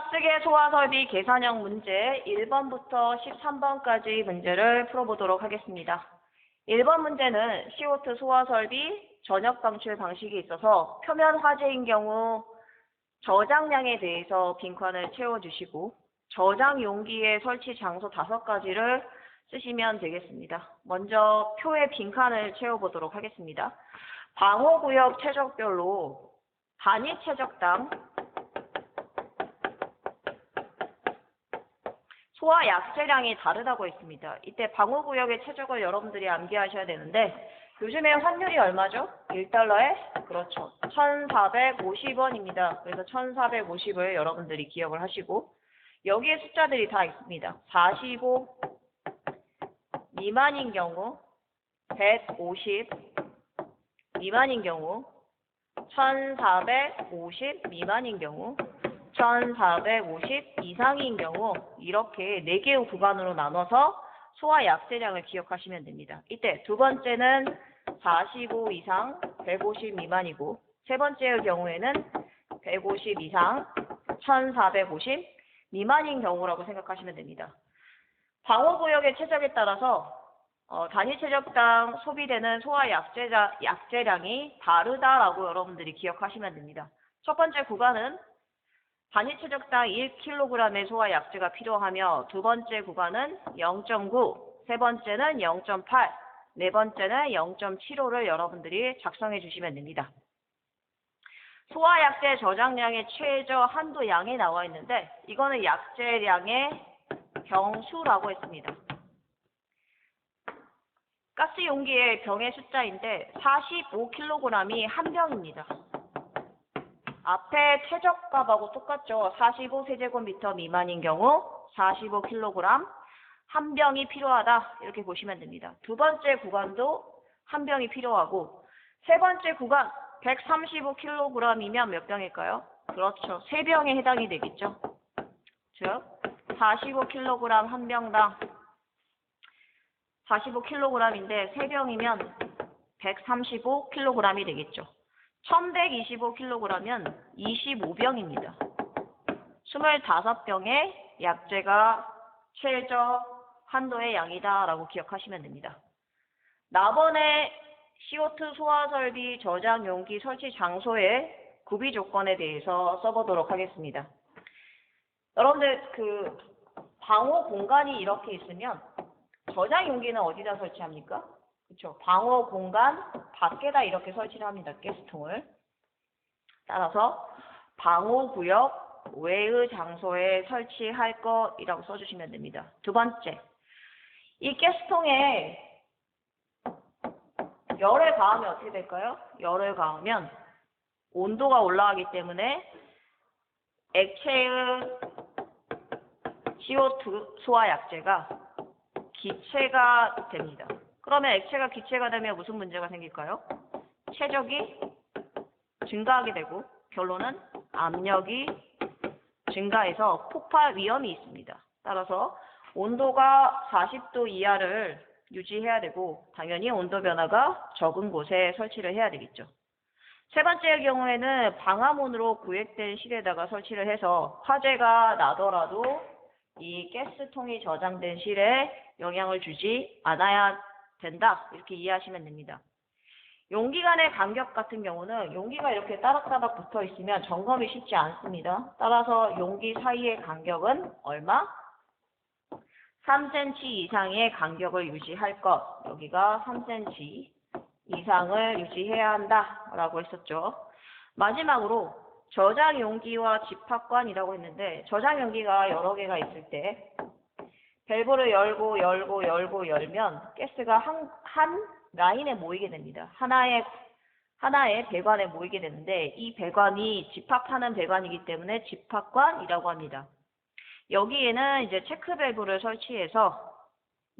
가스계 소화설비 계산형 문제 1번부터 13번까지 문제를 풀어보도록 하겠습니다. 1번 문제는 CO2 소화설비 전역 방출 방식이 있어서 표면 화재인 경우 저장량에 대해서 빈칸을 채워주시고 저장 용기의 설치 장소 5가지를 쓰시면 되겠습니다. 먼저 표에 빈칸을 채워보도록 하겠습니다. 방호구역 최적별로 단위 최적당 소화 약재량이 다르다고 했습니다. 이때 방호구역의 최적을 여러분들이 암기하셔야 되는데 요즘에 환율이 얼마죠? 1달러에? 그렇죠. 1,450원입니다. 그래서 1,450을 여러분들이 기억을 하시고 여기에 숫자들이 다 있습니다. 45 미만인 경우 150 미만인 경우 1,450 미만인 경우 1,450 이상인 경우 이렇게 4개의 구간으로 나눠서 소화 약재량을 기억하시면 됩니다. 이때 두 번째는 45 이상 150 미만이고 세 번째의 경우에는 150 이상 1,450 미만인 경우라고 생각하시면 됩니다. 방호구역의 최적에 따라서 단위 최적당 소비되는 소화 약재량이 다르다라고 여러분들이 기억하시면 됩니다. 첫 번째 구간은 단위 최적당 1kg의 소화 약재가 필요하며 두 번째 구간은 0.9, 세 번째는 0.8, 네 번째는 0.75를 여러분들이 작성해 주시면 됩니다. 소화 약재 저장량의 최저 한도 양이 나와 있는데 이거는 약재량의 병수라고 했습니다. 가스 용기의 병의 숫자인데 45kg이 한 병입니다. 앞에 최저값하고 똑같죠. 45세제곱미터 미만인 경우 45kg 한 병이 필요하다. 이렇게 보시면 됩니다. 두 번째 구간도 한 병이 필요하고 세 번째 구간 135kg이면 몇 병일까요? 그렇죠. 3병에 해당이 되겠죠. 즉 45kg 한 병당 45kg인데 3병이면 135kg이 되겠죠. 1125kg면 25병입니다. 25병의 약재가 최저 한도의 양이다 라고 기억하시면 됩니다. 나번의 CO2 소화설비 저장 용기 설치 장소의 구비 조건에 대해서 써보도록 하겠습니다. 여러분들 방호 공간이 이렇게 있으면 저장 용기는 어디다 설치합니까? 그렇죠. 방호 공간 밖에다 이렇게 설치를 합니다. 가스통을. 따라서 방호구역 외의 장소에 설치할 것이라고 써주시면 됩니다. 두 번째, 이 가스통에 열을 가하면 어떻게 될까요? 열을 가하면 온도가 올라가기 때문에 액체의 CO2 소화 약재가 기체가 됩니다. 그러면 액체가 기체가 되면 무슨 문제가 생길까요? 최적이 증가하게 되고 결론은 압력이 증가해서 폭발 위험이 있습니다. 따라서 온도가 40도 이하를 유지해야 되고 당연히 온도 변화가 적은 곳에 설치를 해야 되겠죠. 세 번째의 경우에는 방화문으로 구획된 실에다가 설치를 해서 화재가 나더라도 이 가스통이 저장된 실에 영향을 주지 않아야 된다. 이렇게 이해하시면 됩니다. 용기 간의 간격 같은 경우는 용기가 이렇게 따닥따닥 붙어 있으면 점검이 쉽지 않습니다. 따라서 용기 사이의 간격은 얼마? 3cm 이상의 간격을 유지할 것. 여기가 3cm 이상을 유지해야 한다라고 했었죠. 마지막으로 저장 용기와 집합관이라고 했는데 저장 용기가 여러 개가 있을 때 밸브를 열면 가스가 한 라인에 모이게 됩니다. 하나의 배관에 모이게 되는데 이 배관이 집합하는 배관이기 때문에 집합관이라고 합니다. 여기에는 이제 체크 밸브를 설치해서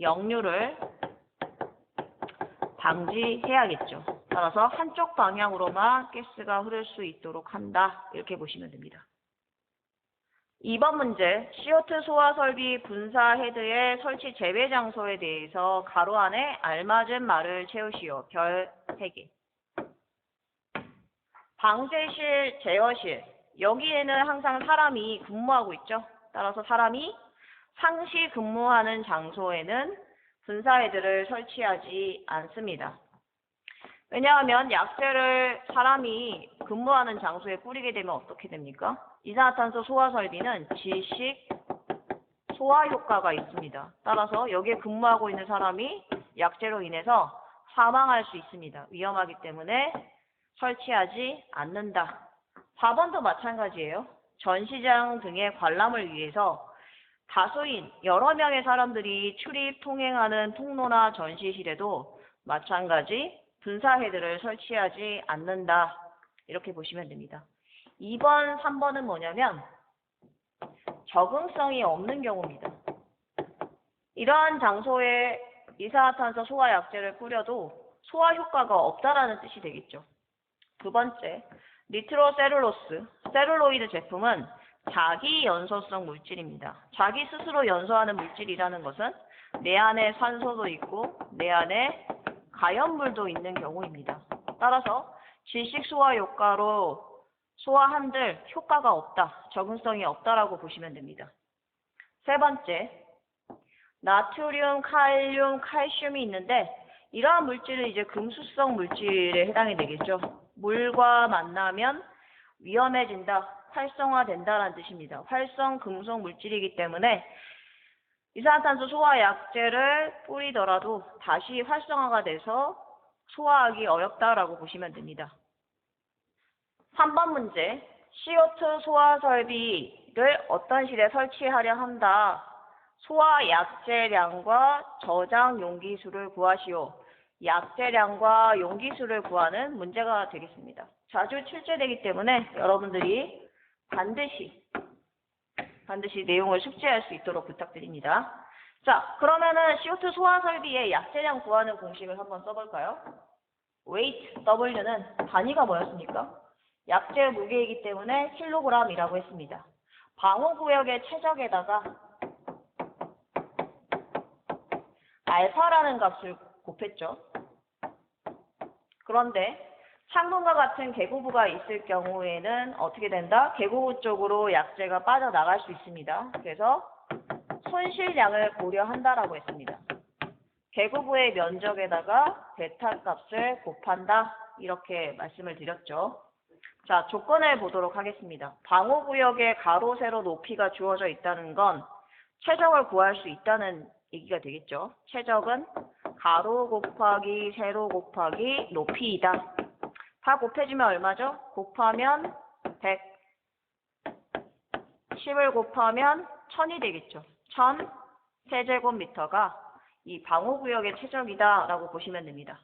역류를 방지해야겠죠. 따라서 한쪽 방향으로만 가스가 흐를 수 있도록 한다. 이렇게 보시면 됩니다. 2번 문제, CO2 소화 설비 분사 헤드의 설치 재배 장소에 대해서 가로 안에 알맞은 말을 채우시오. 별 3개. 방제실, 제어실, 여기에는 항상 사람이 근무하고 있죠. 따라서 사람이 상시 근무하는 장소에는 분사헤드를 설치하지 않습니다. 왜냐하면 약재를 사람이 근무하는 장소에 뿌리게 되면 어떻게 됩니까? 이산화탄소 소화 설비는 질식 소화 효과가 있습니다. 따라서 여기에 근무하고 있는 사람이 약재로 인해서 사망할 수 있습니다. 위험하기 때문에 설치하지 않는다. 4번도 마찬가지예요. 전시장 등의 관람을 위해서 다수인 여러 명의 사람들이 출입 통행하는 통로나 전시실에도 마찬가지 분사헤드를 설치하지 않는다. 이렇게 보시면 됩니다. 2번, 3번은 뭐냐면 적응성이 없는 경우입니다. 이러한 장소에 이산화탄소 소화 약재를 뿌려도 소화 효과가 없다라는 뜻이 되겠죠. 두 번째, 니트로셀룰로스, 셀룰로이드 제품은 자기 연소성 물질입니다. 자기 스스로 연소하는 물질이라는 것은 내 안에 산소도 있고 내 안에 가연물도 있는 경우입니다. 따라서 질식 소화 효과로 소화한들 효과가 없다, 적응성이 없다라고 보시면 됩니다. 세 번째, 나트륨, 칼륨, 칼슘이 있는데 이러한 물질은 이제 금수성 물질에 해당이 되겠죠. 물과 만나면 위험해진다, 활성화된다라는 뜻입니다. 활성 금속 물질이기 때문에 이산화탄소 소화 약재를 뿌리더라도 다시 활성화가 돼서 소화하기 어렵다라고 보시면 됩니다. 3번 문제, CO2 소화 설비를 어떤 실에 설치하려 한다. 소화 약재량과 저장 용기수를 구하시오. 약재량과 용기수를 구하는 문제가 되겠습니다. 자주 출제되기 때문에 여러분들이 반드시 내용을 숙지할 수 있도록 부탁드립니다. 자, 그러면은 CO2 소화 설비의 약재량 구하는 공식을 한번 써볼까요? weight, W는 단위가 뭐였습니까? 약재 무게이기 때문에 킬로그램이라고 했습니다. 방호구역의 최적에다가 알파라는 값을 곱했죠. 그런데 창문과 같은 계구부가 있을 경우에는 어떻게 된다? 계구부 쪽으로 약재가 빠져나갈 수 있습니다. 그래서 손실량을 고려한다라고 했습니다. 계구부의 면적에다가 베타 값을 곱한다. 이렇게 말씀을 드렸죠. 자, 조건을 보도록 하겠습니다. 방호구역의 가로, 세로 높이가 주어져 있다는 건 최적을 구할 수 있다는 얘기가 되겠죠. 최적은 가로 곱하기 세로 곱하기 높이이다. 다 곱해주면 얼마죠? 곱하면 100, 10을 곱하면 1000이 되겠죠. 1000 세제곱미터가 이 방호구역의 최적이다 라고 보시면 됩니다.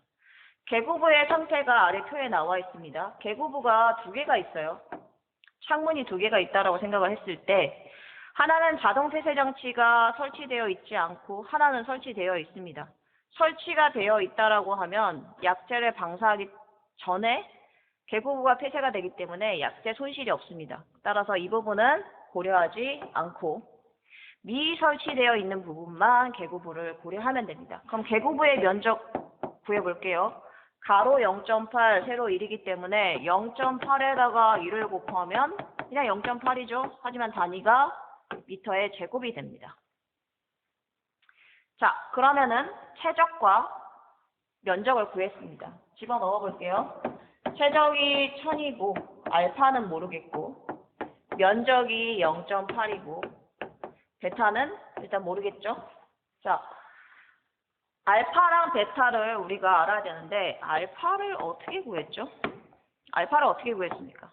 계구부의 상태가 아래 표에 나와 있습니다. 계구부가 두 개가 있어요. 창문이 두 개가 있다라고 생각을 했을 때 하나는 자동 폐쇄 장치가 설치되어 있지 않고 하나는 설치되어 있습니다. 설치가 되어 있다라고 하면 약재를 방사하기 전에 계구부가 폐쇄가 되기 때문에 약재 손실이 없습니다. 따라서 이 부분은 고려하지 않고 미설치되어 있는 부분만 계구부를 고려하면 됩니다. 그럼 계구부의 면적 구해볼게요. 가로 0.8, 세로 1이기 때문에 0.8에다가 1을 곱하면 그냥 0.8이죠. 하지만 단위가 미터의 제곱이 됩니다. 자, 그러면은 최적과 면적을 구했습니다. 집어넣어 볼게요. 최적이 1000이고 알파는 모르겠고 면적이 0.8이고 베타는 일단 모르겠죠. 자, 알파랑 베타를 우리가 알아야 되는데 알파를 어떻게 구했죠? 알파를 어떻게 구했습니까?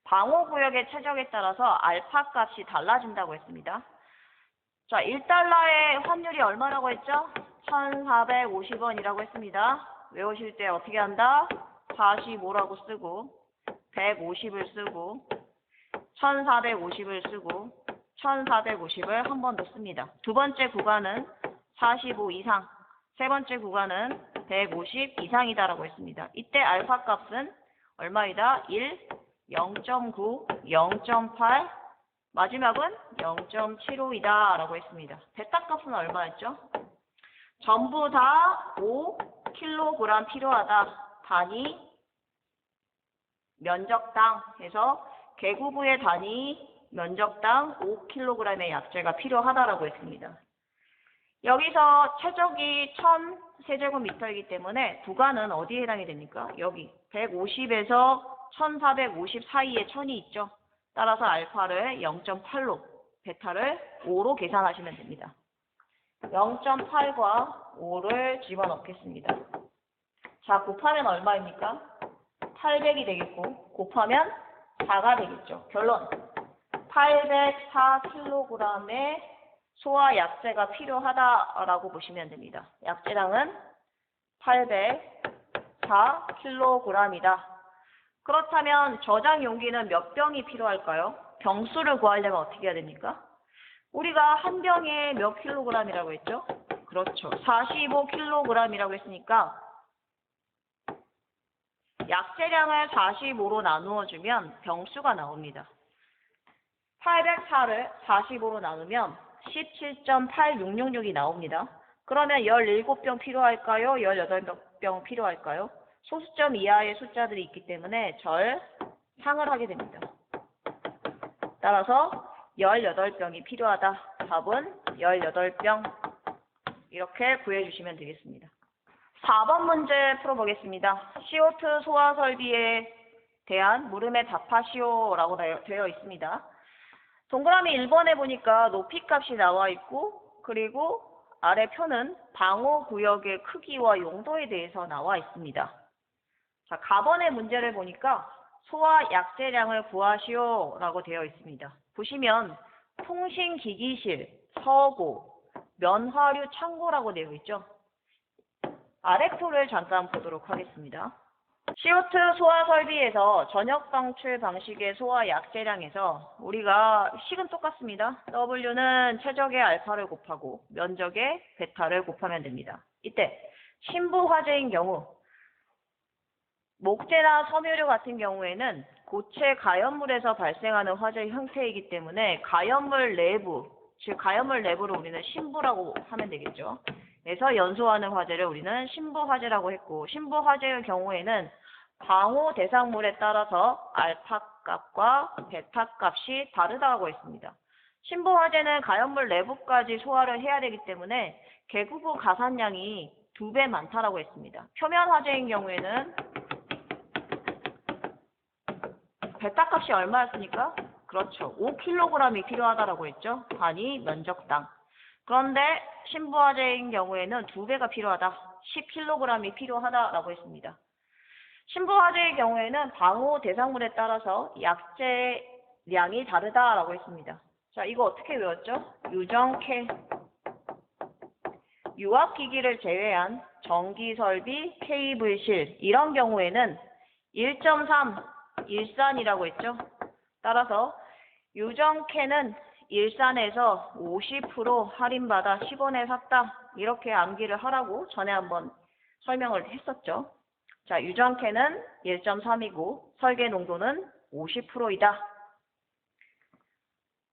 방호구역의 최적에 따라서 알파 값이 달라진다고 했습니다. 자, 1달러의 환율이 얼마라고 했죠? 1450원이라고 했습니다. 외우실 때 어떻게 한다? 45라고 쓰고 150을 쓰고 1450을 쓰고 1450을 한 번 더 씁니다. 두 번째 구간은 45 이상, 세 번째 구간은 150 이상이다라고 했습니다. 이때 알파 값은 얼마이다? 1, 0.9, 0.8, 마지막은 0.75이다 라고 했습니다. 베타 값은 얼마였죠? 전부 다 5kg 필요하다. 단위 면적당 해서 개구부의 단위 면적당 5kg의 약재가 필요하다라고 했습니다. 여기서 최적이 1000세제곱미터이기 때문에 구간은 어디에 해당이 됩니까? 여기 150에서 1450 사이에 1000이 있죠. 따라서 알파를 0.8로, 베타를 5로 계산하시면 됩니다. 0.8과 5를 집어넣겠습니다. 자, 곱하면 얼마입니까? 800이 되겠고, 곱하면 4가 되겠죠. 결론. 804kg의 소화 약재가 필요하다라고 보시면 됩니다. 약재량은 804kg이다. 그렇다면 저장 용기는 몇 병이 필요할까요? 병수를 구하려면 어떻게 해야 됩니까? 우리가 한 병에 몇 킬로그램이라고 했죠? 그렇죠. 45kg이라고 했으니까 약재량을 45로 나누어 주면 병수가 나옵니다. 804를 45로 나누면 17.8666이 나옵니다. 그러면 17병 필요할까요? 18병 필요할까요? 소수점 이하의 숫자들이 있기 때문에 상을 하게 됩니다. 따라서 18병이 필요하다. 답은 18병. 이렇게 구해주시면 되겠습니다. 4번 문제 풀어보겠습니다. CO2 소화 설비에 대한 물음에 답하시오라고 되어 있습니다. 동그라미 1번에 보니까 높이 값이 나와 있고, 그리고 아래 표는 방호 구역의 크기와 용도에 대해서 나와 있습니다. 자, 가번의 문제를 보니까 소화 약재량을 구하시오라고 되어 있습니다. 보시면 통신기기실, 서고, 면화류 창고라고 되어 있죠. 아래 표를 잠깐 보도록 하겠습니다. CO2 소화 설비에서 전역 방출 방식의 소화 약재량에서 우리가 식은 똑같습니다. W는 최적의 알파를 곱하고 면적의 베타를 곱하면 됩니다. 이때 신부 화재인 경우 목재나 섬유류 같은 경우에는 고체 가연물에서 발생하는 화재 형태이기 때문에 가연물 내부, 즉 가연물 내부를 우리는 신부라고 하면 되겠죠. 그래서 연소하는 화재를 우리는 신부 화재라고 했고, 신부 화재의 경우에는 방호 대상물에 따라서 알파 값과 베타 값이 다르다고 했습니다. 신부 화재는 가연물 내부까지 소화를 해야 되기 때문에 개구부 가산량이 2배 많다라고 했습니다. 표면 화재인 경우에는 베타 값이 얼마였습니까? 그렇죠. 5kg이 필요하다라고 했죠. 단위 면적당. 그런데 신부 화재인 경우에는 2배가 필요하다. 10kg이 필요하다라고 했습니다. 신부 화재의 경우에는 방호 대상물에 따라서 약재량이 다르다라고 했습니다. 자, 이거 어떻게 외웠죠? 유정캐. 유압기기를 제외한 전기설비, 케이블실 이런 경우에는 1.3 일산이라고 했죠. 따라서 유정캐는 일산에서 50% 할인받아 10원에 샀다. 이렇게 암기를 하라고 전에 한번 설명을 했었죠. 자, 유정캐는 1.3이고 설계 농도는 50%이다.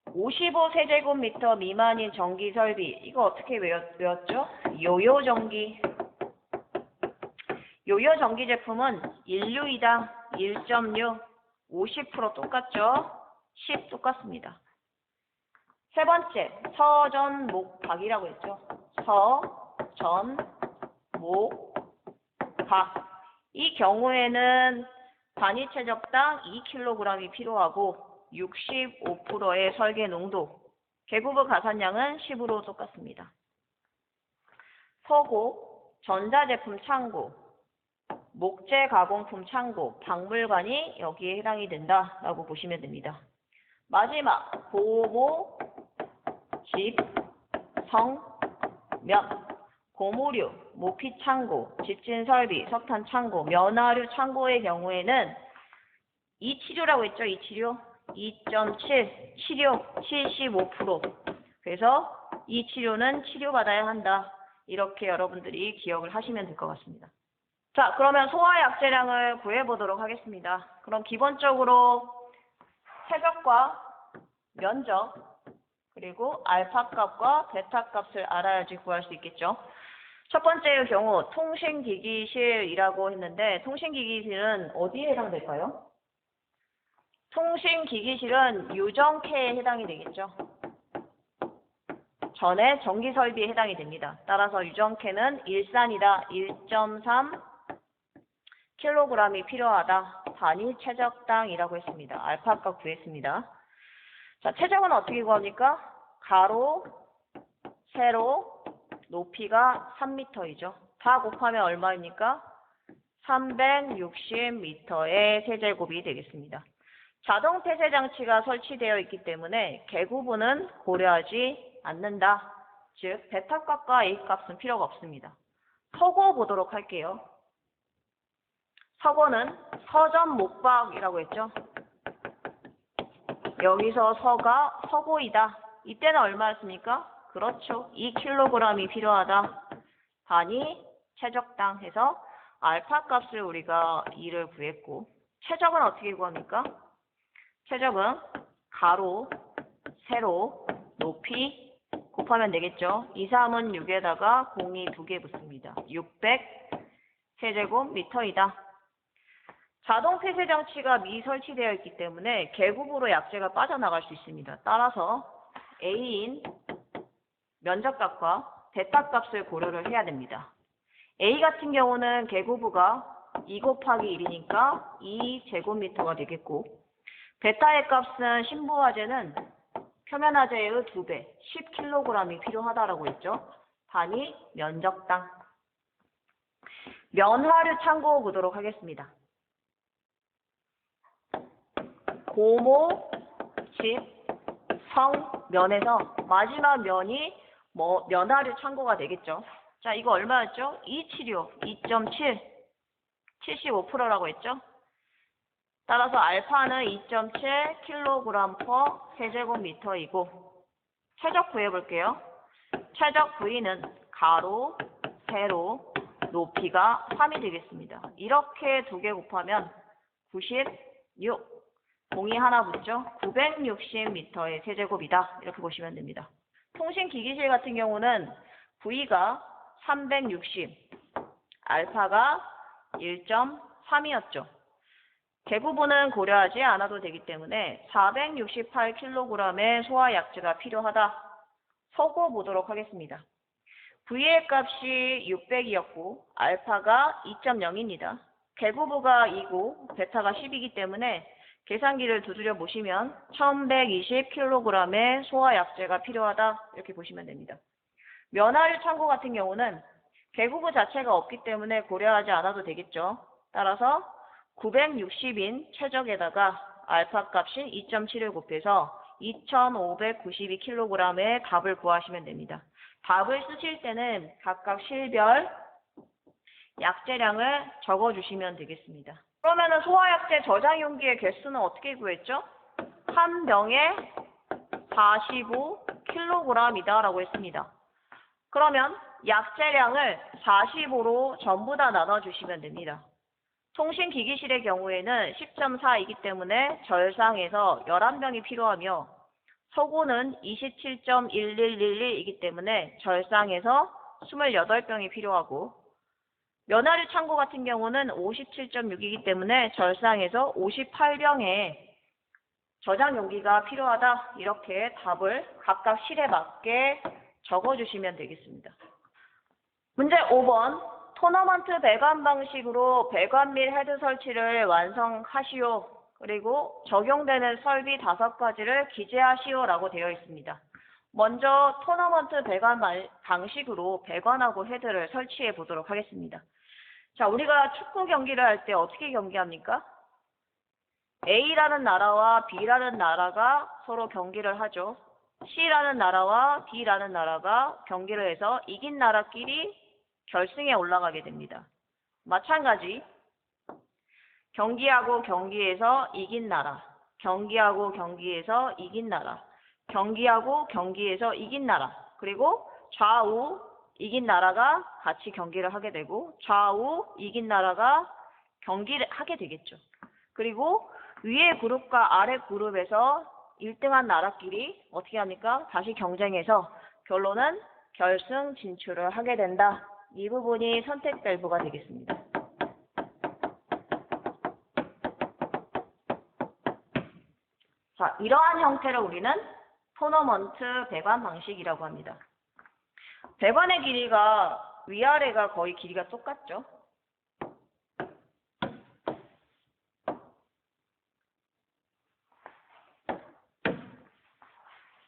55세제곱미터 미만인 전기설비, 이거 어떻게 외웠죠? 요요전기. 요요전기 제품은 1유이당 1.6, 50% 똑같죠? 10 똑같습니다. 세 번째, 서전목박이라고 했죠. 서전목박. 이 경우에는 단위 최적당 2kg이 필요하고 65%의 설계 농도, 개구부 가산량은 10으로 똑같습니다. 서고, 전자제품 창고, 목재 가공품 창고, 박물관이 여기에 해당이 된다라고 보시면 됩니다. 마지막, 고모, 집, 성, 면, 고무류, 모피 창고, 집진 설비, 석탄 창고, 면화류 창고의 경우에는 이치료라고 했죠. 이치료 2.7, 치료 75%. 그래서 이 치료는 치료받아야 한다. 이렇게 여러분들이 기억을 하시면 될 것 같습니다. 자, 그러면 소화 약재량을 구해보도록 하겠습니다. 그럼 기본적으로 최적과 면적, 그리고 알파 값과 베타 값을 알아야지 구할 수 있겠죠. 첫 번째의 경우 통신기기실이라고 했는데 통신기기실은 어디에 해당될까요? 통신기기실은 유정캐에 해당이 되겠죠. 전에 전기설비에 해당이 됩니다. 따라서 유정캐는 일산이다. 1.3 kg이 필요하다. 단위 최적당이라고 했습니다. 알파값 구했습니다. 자, 최적은 어떻게 구합니까? 가로, 세로, 높이가 3m이죠. 다 곱하면 얼마입니까? 360m의 세제곱이 되겠습니다. 자동 폐쇄 장치가 설치되어 있기 때문에 개구부는 고려하지 않는다. 즉, 베타값과 A값은 필요가 없습니다. 서고 보도록 할게요. 서고는 서점 못박이라고 했죠. 여기서 서가 서고이다. 이때는 얼마였습니까? 그렇죠. 2kg이 필요하다. 단위 최적당 해서 알파 값을 우리가 2를 구했고, 최적은 어떻게 구합니까? 최적은 가로, 세로, 높이 곱하면 되겠죠. 2, 3은 6에다가 0이 2개 붙습니다. 600 세제곱미터이다. 자동 폐쇄 장치가 미설치되어 있기 때문에 개굽으로 약재가 빠져나갈 수 있습니다. 따라서 A인 면적값과 베타값을 고려를 해야 됩니다. A 같은 경우는 개구부가 2 곱하기 1이니까 2제곱미터가 되겠고, 베타의 값은 신부화재는 표면화재의 2배, 10kg이 필요하다라고 했죠. 단위 면적당. 면화를 참고해 보도록 하겠습니다. 고모, 집, 성, 면에서 마지막 면이 면화를 참고가 되겠죠. 자, 이거 얼마였죠? 276, 2.7, 75%라고 했죠. 따라서 알파는 2.7 kg/세제곱미터이고, 최적 구해볼게요. 최적 부위는 가로, 세로, 높이가 3이 되겠습니다. 이렇게 2개 곱하면 96, 공이 하나 붙죠. 960m의 세제곱이다. 이렇게 보시면 됩니다. 통신기기실 같은 경우는 부위가 360, 알파가 1.3이었죠. 개구부는 고려하지 않아도 되기 때문에 468kg의 소화약재가 필요하다. 서고 보도록 하겠습니다. V의 값이 600이었고 알파가 2.0입니다. 개구부가 2고 베타가 10이기 때문에 계산기를 두드려 보시면 1120kg의 소화약재가 필요하다. 이렇게 보시면 됩니다. 면화율 참고 같은 경우는 개구부 자체가 없기 때문에 고려하지 않아도 되겠죠. 따라서 960인 최적에다가 알파 값인 2.7을 곱해서 2592kg의 답을 구하시면 됩니다. 답을 쓰실 때는 각각 실별 약재량을 적어주시면 되겠습니다. 그러면은 소화약재 저장 용기의 개수는 어떻게 구했죠? 한 병에 45kg이다 라고 했습니다. 그러면 약재량을 45로 전부 다 나눠주시면 됩니다. 통신기기실의 경우에는 10.4이기 때문에 절상에서 11병이 필요하며 서고는 27.1111이기 때문에 절상에서 28병이 필요하고 면화류 창고 같은 경우는 57.6이기 때문에 절상에서 58병의 저장 용기가 필요하다. 이렇게 답을 각각 실에 맞게 적어주시면 되겠습니다. 문제 5번. 토너먼트 배관 방식으로 배관 및 헤드 설치를 완성하시오. 그리고 적용되는 설비 5가지를 기재하시오 라고 되어 있습니다. 먼저 토너먼트 배관 방식으로 배관하고 헤드를 설치해 보도록 하겠습니다. 자, 우리가 축구 경기를 할 때 어떻게 경기합니까? A라는 나라와 B라는 나라가 서로 경기를 하죠. C라는 나라와 D라는 나라가 경기를 해서 이긴 나라끼리 결승에 올라가게 됩니다. 마찬가지 경기하고 경기에서 이긴 나라, 경기하고 경기에서 이긴 나라, 경기하고 경기에서 이긴 나라, 그리고 좌우 이긴 나라가 같이 경기를 하게 되고 좌우 이긴 나라가 경기를 하게 되겠죠. 그리고 위에 그룹과 아래 그룹에서 1등한 나라끼리 어떻게 합니까? 다시 경쟁해서 결론은 결승 진출을 하게 된다. 이 부분이 선택밸브가 되겠습니다. 자, 이러한 형태를 우리는 토너먼트 배관 방식이라고 합니다. 배관의 길이가 위아래가 거의 길이가 똑같죠.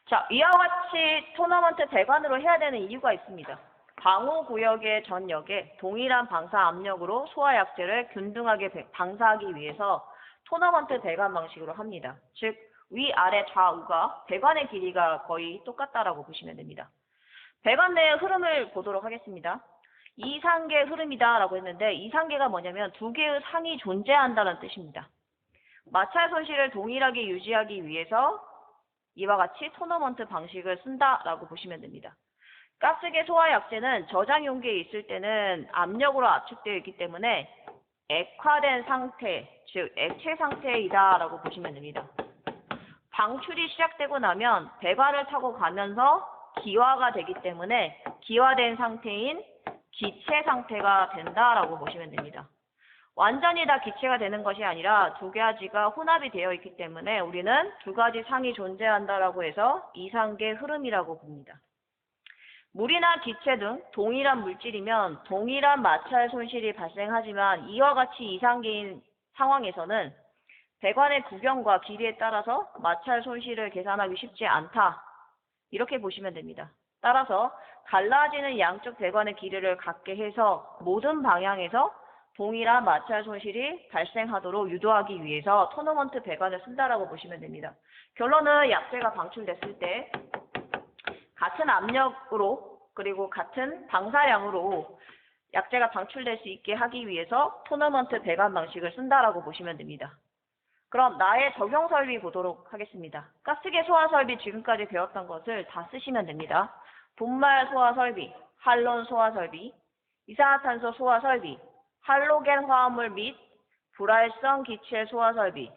자, 이와 같이 토너먼트 배관으로 해야 되는 이유가 있습니다. 방호구역의 전역에 동일한 방사 압력으로 소화약재를 균등하게 방사하기 위해서 토너먼트 배관 방식으로 합니다. 즉, 위아래 좌우가 배관의 길이가 거의 똑같다라고 보시면 됩니다. 배관 내의 흐름을 보도록 하겠습니다. 이상계 흐름이다라고 했는데 이상계가 뭐냐면 두 개의 상이 존재한다는 뜻입니다. 마찰 손실을 동일하게 유지하기 위해서 이와 같이 토너먼트 방식을 쓴다라고 보시면 됩니다. 가스계 소화약재는 저장 용기에 있을 때는 압력으로 압축되어 있기 때문에 액화된 상태, 즉 액체 상태이다라고 보시면 됩니다. 방출이 시작되고 나면 배관을 타고 가면서 기화가 되기 때문에 기화된 상태인 기체 상태가 된다라고 보시면 됩니다. 완전히 다 기체가 되는 것이 아니라 두 가지가 혼합이 되어 있기 때문에 우리는 두 가지 상이 존재한다라고 해서 이상계 흐름이라고 봅니다. 물이나 기체 등 동일한 물질이면 동일한 마찰 손실이 발생하지만 이와 같이 이상계인 상황에서는 배관의 구경과 길이에 따라서 마찰 손실을 계산하기 쉽지 않다. 이렇게 보시면 됩니다. 따라서 갈라지는 양쪽 배관의 길이를 같게 해서 모든 방향에서 동일한 마찰 손실이 발생하도록 유도하기 위해서 토너먼트 배관을 쓴다라고 보시면 됩니다. 결론은 약재가 방출됐을 때 같은 압력으로 그리고 같은 방사량으로 약재가 방출될 수 있게 하기 위해서 토너먼트 배관 방식을 쓴다라고 보시면 됩니다. 그럼 나의 적용 설비 보도록 하겠습니다. 가스계 소화 설비 지금까지 배웠던 것을 다 쓰시면 됩니다. 분말 소화 설비, 할론 소화 설비, 이산화탄소 소화 설비, 할로겐 화합물 및 불활성 기체 소화 설비,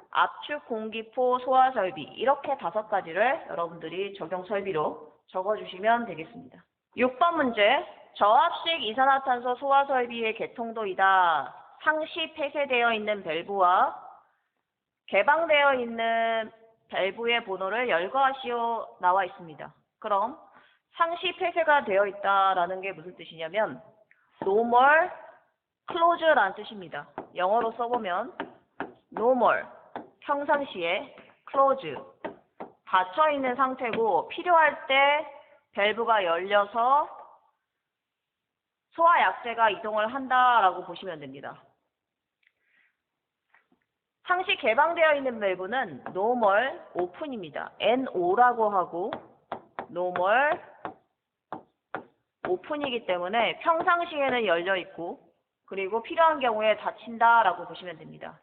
압축 공기포 소화 설비 이렇게 5가지를 여러분들이 적용 설비로 적어주시면 되겠습니다. 6번 문제, 저압식 이산화탄소 소화 설비의 개통도이다. 상시 폐쇄되어 있는 밸브와 개방되어 있는 밸브의 번호를 열거하시오 나와 있습니다. 그럼 상시 폐쇄가 되어 있다라는 게 무슨 뜻이냐면 normal close라는 뜻입니다. 영어로 써보면 normal 평상시에 close 닫혀 있는 상태고 필요할 때 밸브가 열려서 소화 약재가 이동을 한다라고 보시면 됩니다. 상시 개방되어 있는 밸브는 normal open입니다. NO라고 하고 normal open이기 때문에 평상시에는 열려 있고 그리고 필요한 경우에 닫힌다라고 보시면 됩니다.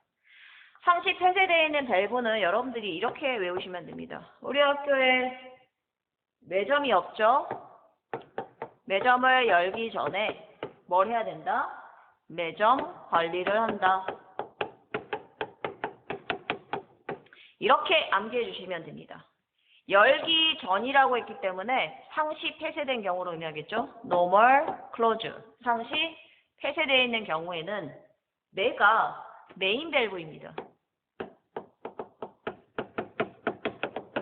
상시 폐쇄되어 있는 밸브는 여러분들이 이렇게 외우시면 됩니다. 우리 학교에 매점이 없죠? 매점을 열기 전에 뭘 해야 된다? 매점 관리를 한다. 이렇게 암기해 주시면 됩니다. 열기 전이라고 했기 때문에 상시 폐쇄된 경우로 의미하겠죠? normal close. 상시 폐쇄되어 있는 경우에는 내가 메인 밸브입니다.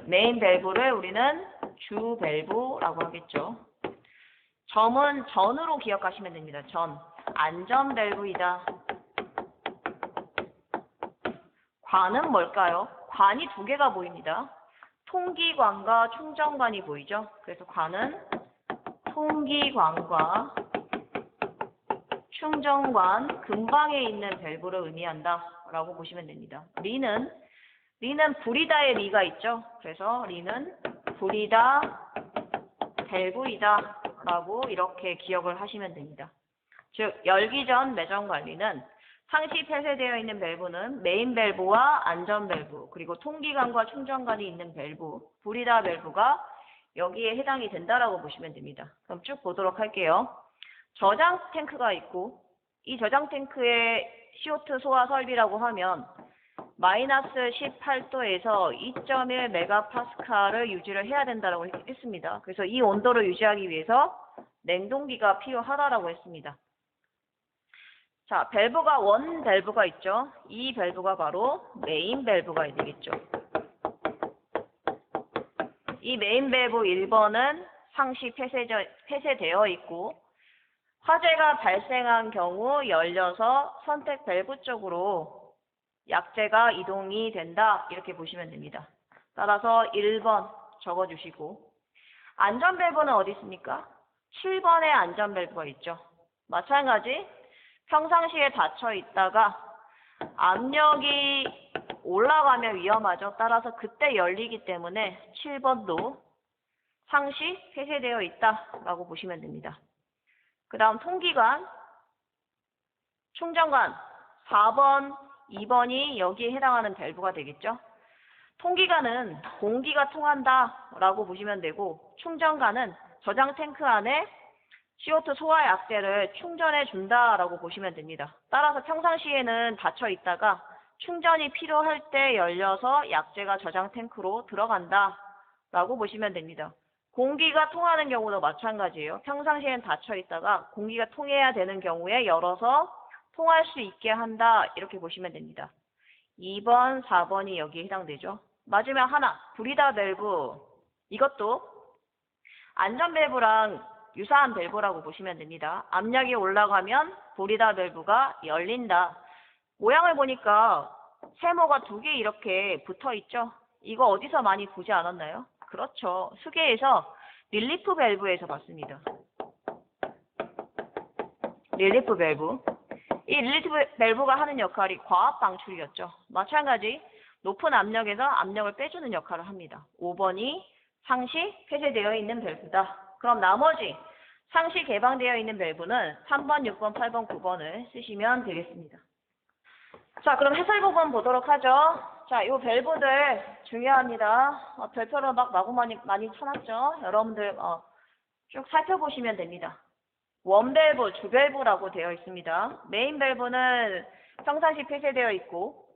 메인 밸브를 우리는 주 밸브라고 하겠죠. 점은 전으로 기억하시면 됩니다. 전. 안전 밸브이다. 관은 뭘까요? 관이 2개가 보입니다. 통기관과 충전관이 보이죠? 그래서 관은 통기관과 충전관 근방에 있는 밸브를 의미한다 라고 보시면 됩니다. 리는 불이다의 리가 있죠? 그래서 리는 불이다 밸브이다 라고 이렇게 기억을 하시면 됩니다. 즉 열기 전 매점 관리는 상시 폐쇄되어 있는 밸브는 메인 밸브와 안전 밸브 그리고 통기관과 충전관이 있는 밸브 불이다 밸브가 여기에 해당이 된다라고 보시면 됩니다. 그럼 쭉 보도록 할게요. 저장 탱크가 있고 이 저장 탱크의 CO2 소화 설비라고 하면 마이너스 18도에서 2.1 메가파스칼을 유지를 해야 된다고 했습니다. 그래서 이 온도를 유지하기 위해서 냉동기가 필요하다라고 했습니다. 자, 밸브가 원 밸브가 있죠. 이 밸브가 바로 메인 밸브가 되겠죠. 이 메인 밸브 1번은 상시 폐쇄되어 있고 화재가 발생한 경우 열려서 선택 밸브 쪽으로 약재가 이동이 된다. 이렇게 보시면 됩니다. 따라서 1번 적어주시고 안전 밸브는 어디 있습니까? 7번에 안전 밸브가 있죠. 마찬가지 평상시에 닫혀 있다가 압력이 올라가면 위험하죠. 따라서 그때 열리기 때문에 7번도 상시 폐쇄되어 있다라고 보시면 됩니다. 그 다음 통기관, 충전관 4번, 2번이 여기에 해당하는 밸브가 되겠죠. 통기관은 공기가 통한다라고 보시면 되고 충전관은 저장 탱크 안에 CO2 소화 약재를 충전해 준다라고 보시면 됩니다. 따라서 평상시에는 닫혀 있다가 충전이 필요할 때 열려서 약재가 저장 탱크로 들어간다라고 보시면 됩니다. 공기가 통하는 경우도 마찬가지예요. 평상시에는 닫혀 있다가 공기가 통해야 되는 경우에 열어서 통할 수 있게 한다. 이렇게 보시면 됩니다. 2번, 4번이 여기에 해당되죠. 마지막 하나, 브리다 밸브. 이것도 안전 밸브랑 유사한 밸브라고 보시면 됩니다. 압력이 올라가면 브리다 밸브가 열린다. 모양을 보니까 세모가 2개 이렇게 붙어 있죠. 이거 어디서 많이 보지 않았나요? 그렇죠. 수계에서 릴리프 밸브에서 봤습니다. 릴리프 밸브. 이 릴리프 밸브가 하는 역할이 과압 방출이었죠. 마찬가지 높은 압력에서 압력을 빼주는 역할을 합니다. 5번이 상시 폐쇄되어 있는 밸브다. 그럼 나머지 상시 개방되어 있는 밸브는 3번, 6번, 8번, 9번을 쓰시면 되겠습니다. 자, 그럼 해설 부분 보도록 하죠. 자, 이 밸브들 중요합니다. 별표로 막 많이 쳐놨죠. 여러분들 쭉 살펴보시면 됩니다. 원 밸브, 주 밸브라고 되어 있습니다. 메인 밸브는 평상시 폐쇄되어 있고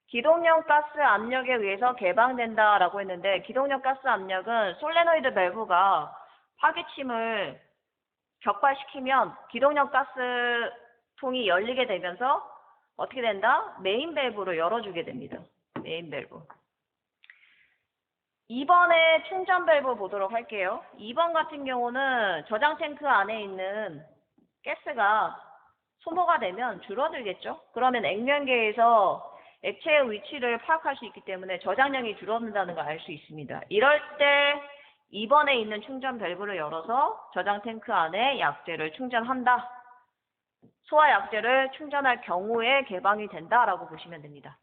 기동용 가스 압력에 의해서 개방된다라고 했는데 기동용 가스 압력은 솔레노이드 밸브가 파기침을 격발시키면 기동용 가스통이 열리게 되면서 어떻게 된다? 메인 밸브로 열어주게 됩니다. 메인 밸브. 2번의 충전 밸브 보도록 할게요. 2번 같은 경우는 저장 탱크 안에 있는 가스가 소모가 되면 줄어들겠죠. 그러면 액면계에서 액체의 위치를 파악할 수 있기 때문에 저장량이 줄어든다는 걸 알 수 있습니다. 이럴 때 2번에 있는 충전 밸브를 열어서 저장 탱크 안에 약재를 충전한다. 소화 약재를 충전할 경우에 개방이 된다라고 보시면 됩니다.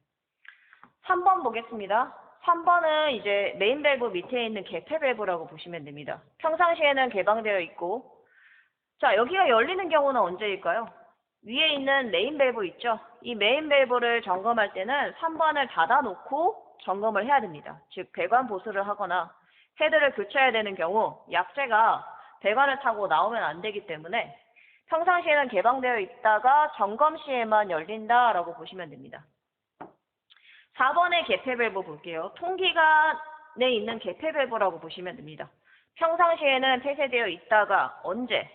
3번 보겠습니다. 3번은 이제 메인 밸브 밑에 있는 개폐 밸브라고 보시면 됩니다. 평상시에는 개방되어 있고 자, 여기가 열리는 경우는 언제일까요? 위에 있는 메인 밸브 있죠? 이 메인 밸브를 점검할 때는 3번을 닫아놓고 점검을 해야 됩니다. 즉 배관 보수를 하거나 헤드를 교체해야 되는 경우 약재가 배관을 타고 나오면 안 되기 때문에 평상시에는 개방되어 있다가 점검 시에만 열린다라고 보시면 됩니다. 4번의 개폐 밸브 볼게요. 통기관에 있는 개폐 밸브라고 보시면 됩니다. 평상시에는 폐쇄되어 있다가 언제?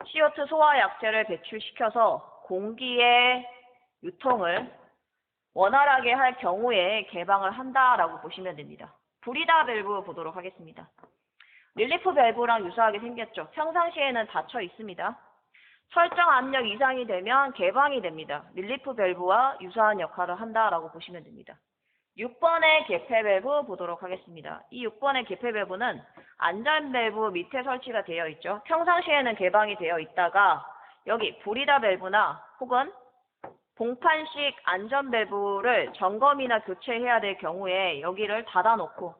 CO2 소화 약재를 배출시켜서 공기의 유통을 원활하게 할 경우에 개방을 한다라고 보시면 됩니다. 브리다 밸브 보도록 하겠습니다. 릴리프 밸브랑 유사하게 생겼죠. 평상시에는 닫혀 있습니다. 설정 압력 이상이 되면 개방이 됩니다. 릴리프 밸브와 유사한 역할을 한다라고 보시면 됩니다. 6번의 개폐 밸브 보도록 하겠습니다. 이 6번의 개폐 밸브는 안전 밸브 밑에 설치가 되어 있죠. 평상시에는 개방이 되어 있다가 여기 브리다 밸브나 혹은 봉판식 안전 밸브를 점검이나 교체해야 될 경우에 여기를 닫아놓고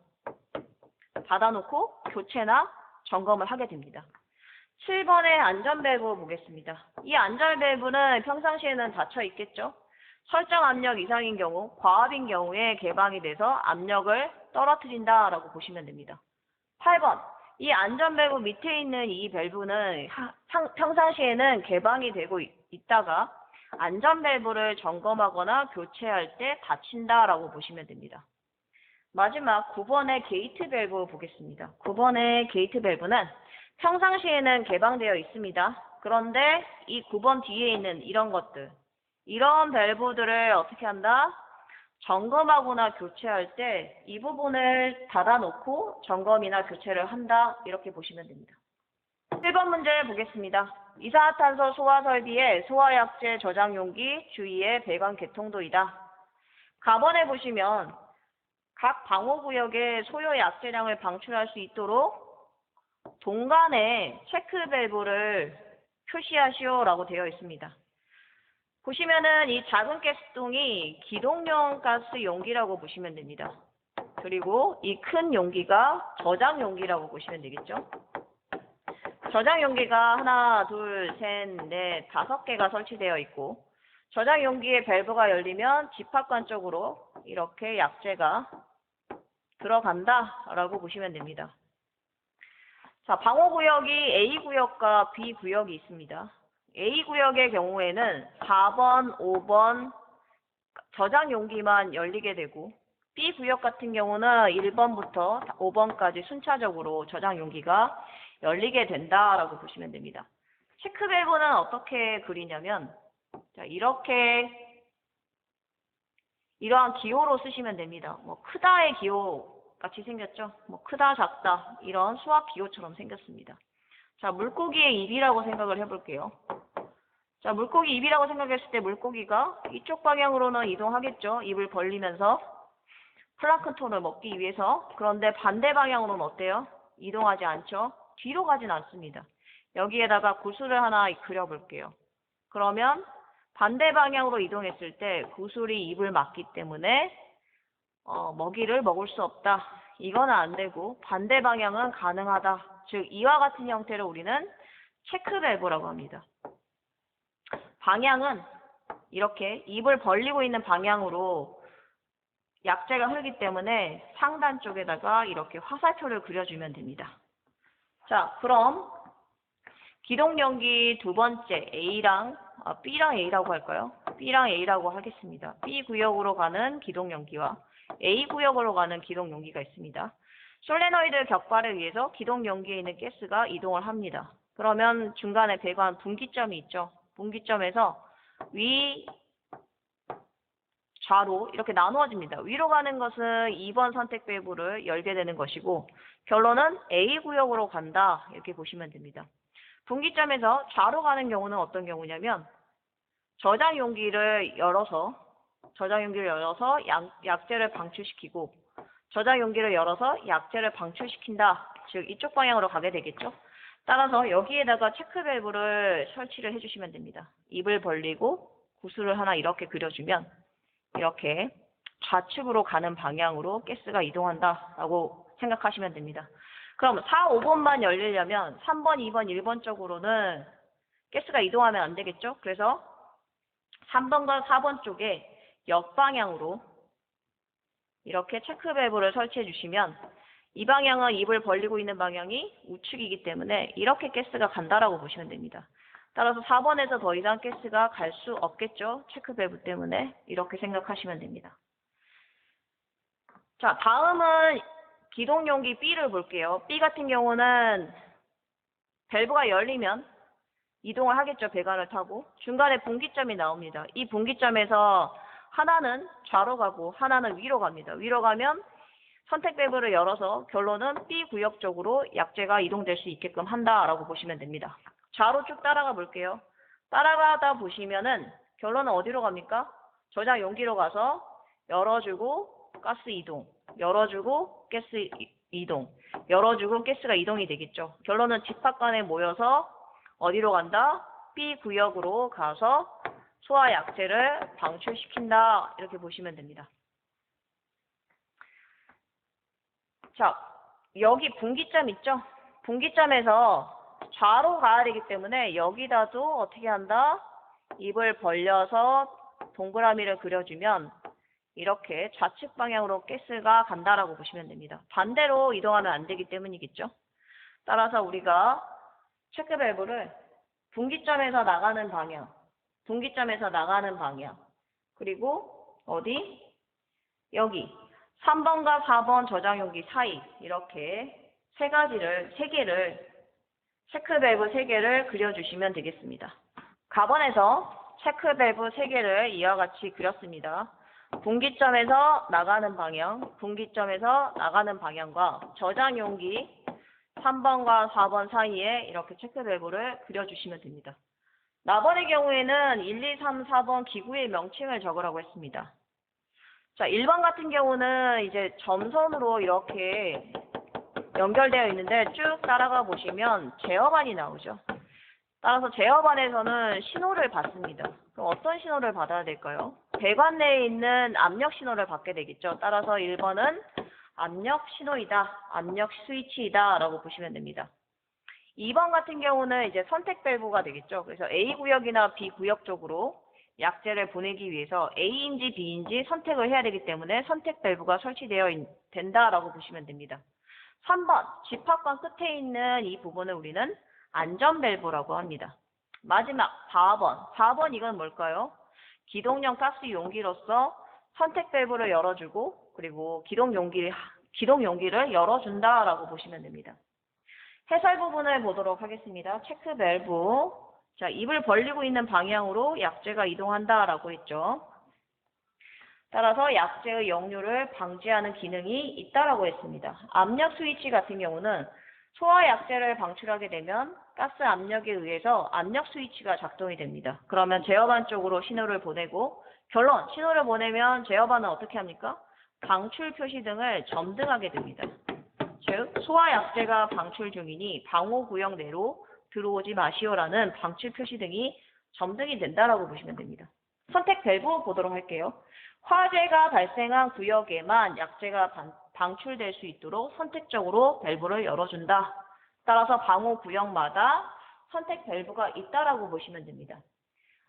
교체나 점검을 하게 됩니다. 7번의 안전 밸브 보겠습니다. 이 안전 밸브는 평상시에는 닫혀 있겠죠. 설정 압력 이상인 경우, 과압인 경우에 개방이 돼서 압력을 떨어뜨린다라고 보시면 됩니다. 8번, 이 안전 밸브 밑에 있는 이 밸브는 평상시에는 개방이 되고 있다가 안전 밸브를 점검하거나 교체할 때 닫힌다라고 보시면 됩니다. 마지막 9번의 게이트 밸브 보겠습니다. 9번의 게이트 밸브는 평상시에는 개방되어 있습니다. 그런데 이 9번 뒤에 있는 이런 것들, 이런 밸브들을 어떻게 한다? 점검하거나 교체할 때 이 부분을 닫아놓고 점검이나 교체를 한다. 이렇게 보시면 됩니다. 1번 문제 보겠습니다. 이산화탄소 소화 설비의 소화약제 저장 용기 주위의 배관 개통도이다. 가번에 보시면 각 방호구역의 소요 약제량을 방출할 수 있도록 동간에 체크 밸브를 표시하시오라고 되어 있습니다. 보시면은 이 작은 가스통이 기동용 가스 용기라고 보시면 됩니다. 그리고 이 큰 용기가 저장 용기라고 보시면 되겠죠. 저장 용기가 하나, 둘, 셋, 넷, 5개가 설치되어 있고 저장 용기의 밸브가 열리면 집합관 쪽으로 이렇게 약재가 들어간다라고 보시면 됩니다. 자, 방호구역이 A구역과 B구역이 있습니다. A구역의 경우에는 4번, 5번 저장 용기만 열리게 되고 B구역 같은 경우는 1번부터 5번까지 순차적으로 저장 용기가 열리게 된다라고 보시면 됩니다. 체크 밸브는 어떻게 그리냐면 자, 이렇게 이러한 기호로 쓰시면 됩니다. 뭐 크다의 기호 같이 생겼죠? 뭐 크다, 작다 이런 수학 기호처럼 생겼습니다. 자, 물고기의 입이라고 생각을 해볼게요. 자, 물고기 입이라고 생각했을 때 물고기가 이쪽 방향으로는 이동하겠죠. 입을 벌리면서 플랑크톤을 먹기 위해서. 그런데 반대 방향으로는 어때요? 이동하지 않죠. 뒤로 가진 않습니다. 여기에다가 구슬을 하나 그려볼게요. 그러면 반대 방향으로 이동했을 때 구슬이 입을 막기 때문에 먹이를 먹을 수 없다. 이거는 안 되고 반대 방향은 가능하다. 즉 이와 같은 형태를 우리는 체크 밸브라고 합니다. 방향은 이렇게 입을 벌리고 있는 방향으로 약재가 흐르기 때문에 상단 쪽에다가 이렇게 화살표를 그려주면 됩니다. 자, 그럼 기동용기 두 번째 B랑 A라고 할까요? B랑 A라고 하겠습니다. B 구역으로 가는 기동용기와 A 구역으로 가는 기동용기가 있습니다. 솔레노이드 격발에 의해서 기동용기에 있는 가스가 이동을 합니다. 그러면 중간에 배관 분기점이 있죠. 분기점에서 위, 좌로 이렇게 나누어집니다. 위로 가는 것은 2번 선택 밸브를 열게 되는 것이고 결론은 A 구역으로 간다. 이렇게 보시면 됩니다. 분기점에서 좌로 가는 경우는 어떤 경우냐면 저장 용기를 열어서 약재를 방출시키고 저장 용기를 열어서 약재를 방출시킨다. 즉 이쪽 방향으로 가게 되겠죠. 따라서 여기에다가 체크 밸브를 설치를 해주시면 됩니다. 입을 벌리고 구슬을 하나 이렇게 그려주면 이렇게 좌측으로 가는 방향으로 가스가 이동한다라고 생각하시면 됩니다. 그럼 4, 5번만 열리려면 3번, 2번, 1번 쪽으로는 가스가 이동하면 안 되겠죠? 그래서 3번과 4번 쪽에 역방향으로 이렇게 체크 밸브를 설치해 주시면 이 방향은 입을 벌리고 있는 방향이 우측이기 때문에 이렇게 가스가 간다라고 보시면 됩니다. 따라서 4번에서 더 이상 가스가 갈 수 없겠죠. 체크 밸브 때문에 이렇게 생각하시면 됩니다. 자, 다음은 기동용기 B를 볼게요. B 같은 경우는 밸브가 열리면 이동을 하겠죠. 배관을 타고. 중간에 분기점이 나옵니다. 이 분기점에서 하나는 좌로 가고 하나는 위로 갑니다. 위로 가면 선택 밸브를 열어서 결론은 B 구역 쪽으로 약재가 이동될 수 있게끔 한다라고 보시면 됩니다. 좌로 쭉 따라가 볼게요. 따라가다 보시면은 결론은 어디로 갑니까? 저장 용기로 가서 열어주고 가스 이동, 열어주고 가스 이동, 열어주고 가스가 이동이 되겠죠. 결론은 집합관에 모여서 어디로 간다? B 구역으로 가서 소화 약재를 방출시킨다. 이렇게 보시면 됩니다. 자, 여기 분기점 있죠? 분기점에서 좌로 가야 되기 때문에 여기다도 어떻게 한다? 입을 벌려서 동그라미를 그려주면 이렇게 좌측 방향으로 가스가 간다라고 보시면 됩니다. 반대로 이동하면 안 되기 때문이겠죠. 따라서 우리가 체크 밸브를 분기점에서 나가는 방향, 분기점에서 나가는 방향, 그리고 어디? 여기 3번과 4번 저장 용기 사이 이렇게 세 개를 체크 밸브 3개를 그려주시면 되겠습니다. 가번에서 체크 밸브 3개를 이와 같이 그렸습니다. 분기점에서 나가는 방향, 분기점에서 나가는 방향과 저장 용기 3번과 4번 사이에 이렇게 체크 밸브를 그려주시면 됩니다. 나번의 경우에는 1, 2, 3, 4번 기구의 명칭을 적으라고 했습니다. 자, 1번 같은 경우는 이제 점선으로 이렇게 연결되어 있는데 쭉 따라가 보시면 제어반이 나오죠. 따라서 제어반에서는 신호를 받습니다. 그럼 어떤 신호를 받아야 될까요? 배관 내에 있는 압력 신호를 받게 되겠죠. 따라서 1번은 압력 신호이다, 압력 스위치이다 라고 보시면 됩니다. 2번 같은 경우는 이제 선택 밸브가 되겠죠. 그래서 A 구역이나 B 구역 쪽으로 약재를 보내기 위해서 A인지 B인지 선택을 해야 되기 때문에 선택 밸브가 설치되어 된다라고 보시면 됩니다. 3번, 집합관 끝에 있는 이 부분을 우리는 안전 밸브라고 합니다. 마지막 4번. 4번 이건 뭘까요? 기동용 가스 용기로서 선택 밸브를 열어주고 그리고 기동 용기를 열어준다라고 보시면 됩니다. 해설 부분을 보도록 하겠습니다. 체크 밸브. 자, 입을 벌리고 있는 방향으로 약재가 이동한다라고 했죠. 따라서 약재의 역류를 방지하는 기능이 있다라고 했습니다. 압력 스위치 같은 경우는 소화 약재를 방출하게 되면 가스 압력에 의해서 압력 스위치가 작동이 됩니다. 그러면 제어반 쪽으로 신호를 보내고 결론, 신호를 보내면 제어반은 어떻게 합니까? 방출 표시 등을 점등하게 됩니다. 즉, 소화 약재가 방출 중이니 방호 구역 내로 들어오지 마시오라는 방출 표시 등이 점등이 된다라고 보시면 됩니다. 선택 밸브 보도록 할게요. 화재가 발생한 구역에만 약재가 방출될 수 있도록 선택적으로 밸브를 열어준다. 따라서 방호 구역마다 선택 밸브가 있다라고 보시면 됩니다.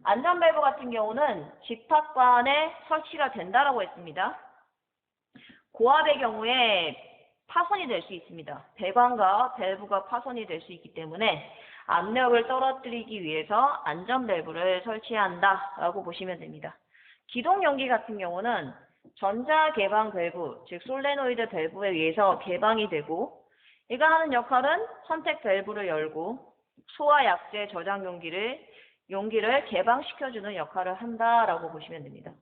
안전 밸브 같은 경우는 집합관에 설치가 된다라고 했습니다. 고압의 경우에 파손이 될 수 있습니다. 배관과 밸브가 파손이 될 수 있기 때문에 압력을 떨어뜨리기 위해서 안전 밸브를 설치한다라고 보시면 됩니다. 기동 용기 같은 경우는 전자 개방 밸브, 즉 솔레노이드 밸브에 의해서 개방이 되고 이가 하는 역할은 선택 밸브를 열고 소화 약재 저장 용기를 개방시켜주는 역할을 한다라고 보시면 됩니다.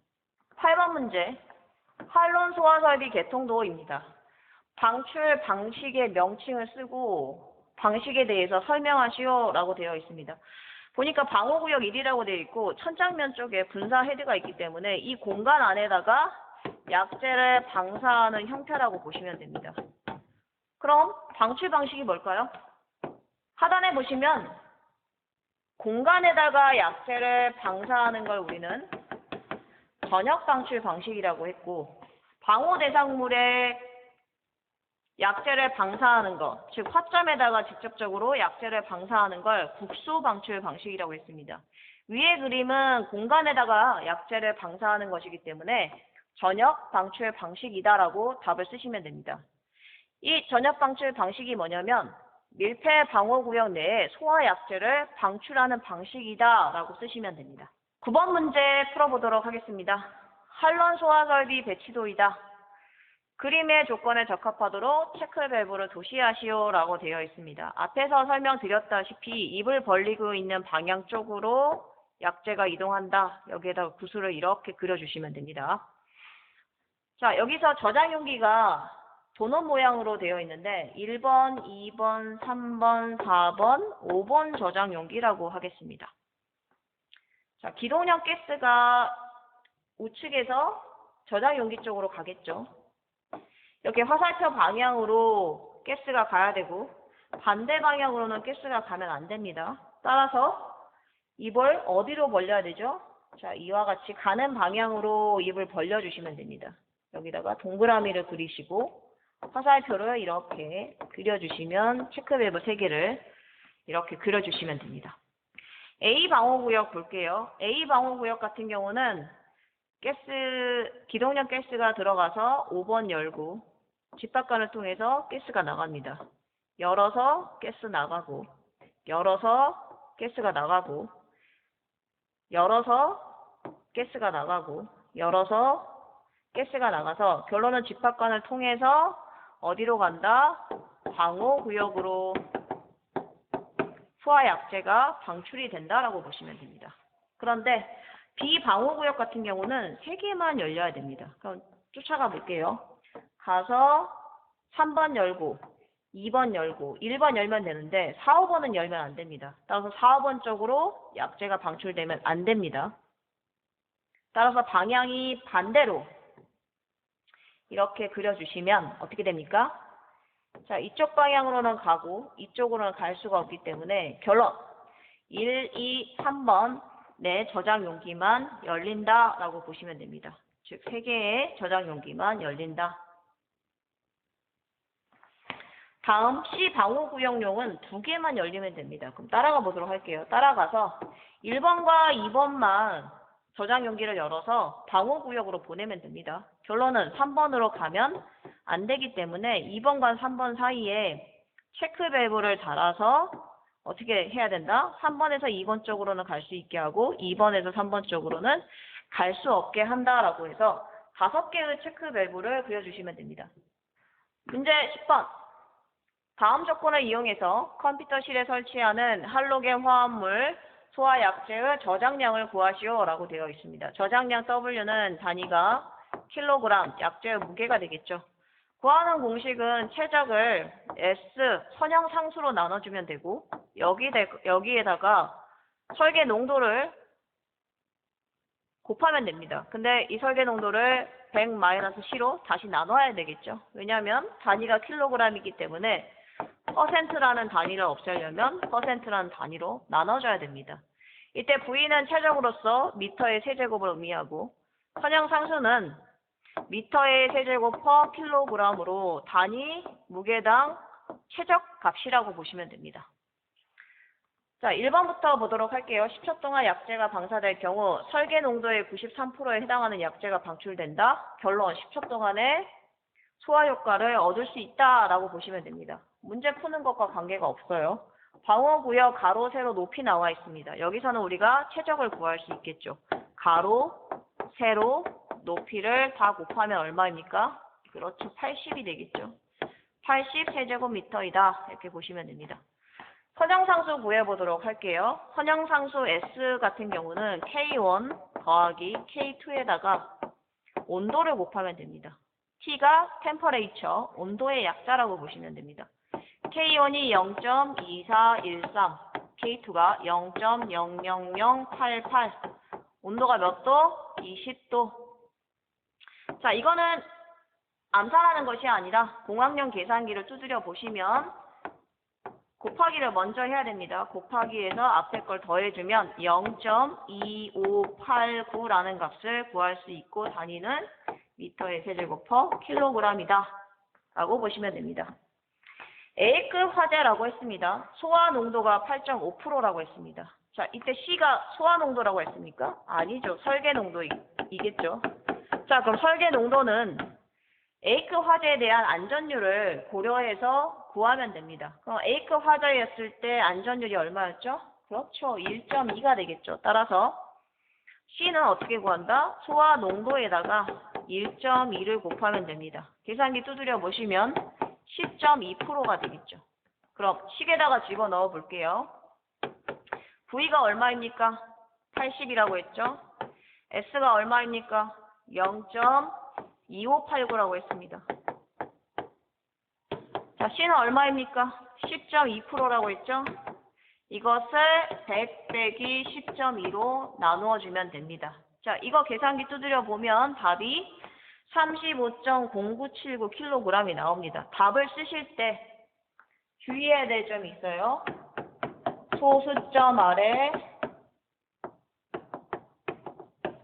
8번 문제, 활론 소화 설비 개통도입니다. 방출 방식의 명칭을 쓰고 방식에 대해서 설명하시오라고 되어 있습니다. 보니까 방호구역 1이라고 되어 있고 천장면 쪽에 분사 헤드가 있기 때문에 이 공간 안에다가 약재를 방사하는 형태라고 보시면 됩니다. 그럼 방출 방식이 뭘까요? 하단에 보시면 공간에다가 약재를 방사하는 걸 우리는 전역 방출 방식이라고 했고 방호 대상물에 약재를 방사하는 것, 즉 화점에다가 직접적으로 약재를 방사하는 걸 국소 방출 방식이라고 했습니다. 위의 그림은 공간에다가 약재를 방사하는 것이기 때문에 전역 방출 방식이다라고 답을 쓰시면 됩니다. 이 전역 방출 방식이 뭐냐면 밀폐 방호구역 내에 소화 약재를 방출하는 방식이다라고 쓰시면 됩니다. 9번 문제 풀어보도록 하겠습니다. 활론 소화 설비 배치도이다. 그림의 조건에 적합하도록 체크 밸브를 도시하시오라고 되어 있습니다. 앞에서 설명드렸다시피 입을 벌리고 있는 방향 쪽으로 약재가 이동한다. 여기에다가 구슬을 이렇게 그려주시면 됩니다. 자, 여기서 저장 용기가 도넛 모양으로 되어 있는데 1번, 2번, 3번, 4번, 5번 저장 용기라고 하겠습니다. 자, 기동력 가스가 우측에서 저장 용기 쪽으로 가겠죠. 이렇게 화살표 방향으로 가스가 가야 되고 반대 방향으로는 가스가 가면 안 됩니다. 따라서 입을 어디로 벌려야 되죠? 자, 이와 같이 가는 방향으로 입을 벌려주시면 됩니다. 여기다가 동그라미를 그리시고 화살표를 이렇게 그려주시면 체크밸브 3개를 이렇게 그려주시면 됩니다. A 방호구역 볼게요. A 방호구역 같은 경우는 기동력 가스가 들어가서 5번 열고 집합관을 통해서 가스가 나갑니다. 열어서 가스 나가고 열어서 가스가 나가고 열어서 가스가 나가고 열어서 가스가 나가서 결론은 집합관을 통해서 어디로 간다? 방호구역으로 소화 약재가 방출이 된다라고 보시면 됩니다. 그런데 비방호구역 같은 경우는 3개만 열려야 됩니다. 그럼 쫓아가 볼게요. 가서 3번 열고 2번 열고 1번 열면 되는데 4, 5번은 열면 안 됩니다. 따라서 4, 5번 쪽으로 약재가 방출되면 안 됩니다. 따라서 방향이 반대로 이렇게 그려주시면 어떻게 됩니까? 자, 이쪽 방향으로는 가고 이쪽으로는 갈 수가 없기 때문에 결론 1, 2, 3번 내 저장 용기만 열린다라고 보시면 됩니다. 즉 3개의 저장 용기만 열린다. 다음 C 방호구역용은 2개만 열리면 됩니다. 그럼 따라가 보도록 할게요. 따라가서 1번과 2번만 저장 용기를 열어서 방호구역으로 보내면 됩니다. 결론은 3번으로 가면 안 되기 때문에 2번과 3번 사이에 체크 밸브를 달아서 어떻게 해야 된다? 3번에서 2번 쪽으로는 갈 수 있게 하고 2번에서 3번 쪽으로는 갈 수 없게 한다라고 해서 5개의 체크 밸브를 그려주시면 됩니다. 문제 10번. 다음 조건을 이용해서 컴퓨터실에 설치하는 할로겐 화합물 소화 약재의 저장량을 구하시오 라고 되어 있습니다. 저장량 W는 단위가 킬로그램, 약재의 무게가 되겠죠. 구하는 공식은 최적을 S 선형상수로 나눠주면 되고 여기에다가 설계 농도를 곱하면 됩니다. 근데 이 설계 농도를 100-C로 다시 나눠야 되겠죠. 왜냐하면 단위가 킬로그램이기 때문에 퍼센트라는 단위를 없애려면 퍼센트라는 단위로 나눠줘야 됩니다. 이때 V는 최적으로서 미터의 세제곱을 의미하고 선형상수는 미터의 세제곱 퍼 킬로그램으로 단위 무게당 최적 값이라고 보시면 됩니다. 자, 1번부터 보도록 할게요. 10초 동안 약재가 방사될 경우 설계 농도의 93%에 해당하는 약재가 방출된다. 결론 10초 동안에 소화 효과를 얻을 수 있다라고 보시면 됩니다. 문제 푸는 것과 관계가 없어요. 방어구역 가로, 세로, 높이 나와 있습니다. 여기서는 우리가 최적을 구할 수 있겠죠. 가로, 세로, 높이를 다 곱하면 얼마입니까? 그렇죠. 80이 되겠죠. 80 세제곱미터이다. 이렇게 보시면 됩니다. 선형상수 구해보도록 할게요. 선형상수 S 같은 경우는 K1 더하기 K2에다가 온도를 곱하면 됩니다. T가 temperature, 온도의 약자라고 보시면 됩니다. K1이 0.2413, K2가 0.00088, 온도가 몇 도? 20도. 자, 이거는 암산하는 것이 아니라 공학용 계산기를 두드려 보시면 곱하기를 먼저 해야 됩니다. 곱하기에서 앞에 걸 더해주면 0.2589라는 값을 구할 수 있고 단위는 미터의 세제곱 퍼 킬로그램이다 라고 보시면 됩니다. A급 화재라고 했습니다. 소화 농도가 8.5%라고 했습니다. 자, 이때 C가 소화 농도라고 했습니까? 아니죠. 설계 농도이겠죠. 자, 그럼 설계 농도는 A급 화재에 대한 안전율을 고려해서 구하면 됩니다. 그럼 A급 화재였을 때 안전율이 얼마였죠? 그렇죠. 1.2가 되겠죠. 따라서 C는 어떻게 구한다? 소화 농도에다가 1.2를 곱하면 됩니다. 계산기 두드려 보시면 10.2%가 되겠죠. 그럼 식에다가 집어넣어 볼게요. V가 얼마입니까? 80이라고 했죠. S가 얼마입니까? 0.2589라고 했습니다. 자, C는 얼마입니까? 10.2%라고 했죠. 이것을 100 빼기 10.2로 나누어 주면 됩니다. 자, 이거 계산기 두드려 보면 답이 35.0979kg이 나옵니다. 답을 쓰실 때 주의해야 될 점이 있어요. 소수점 아래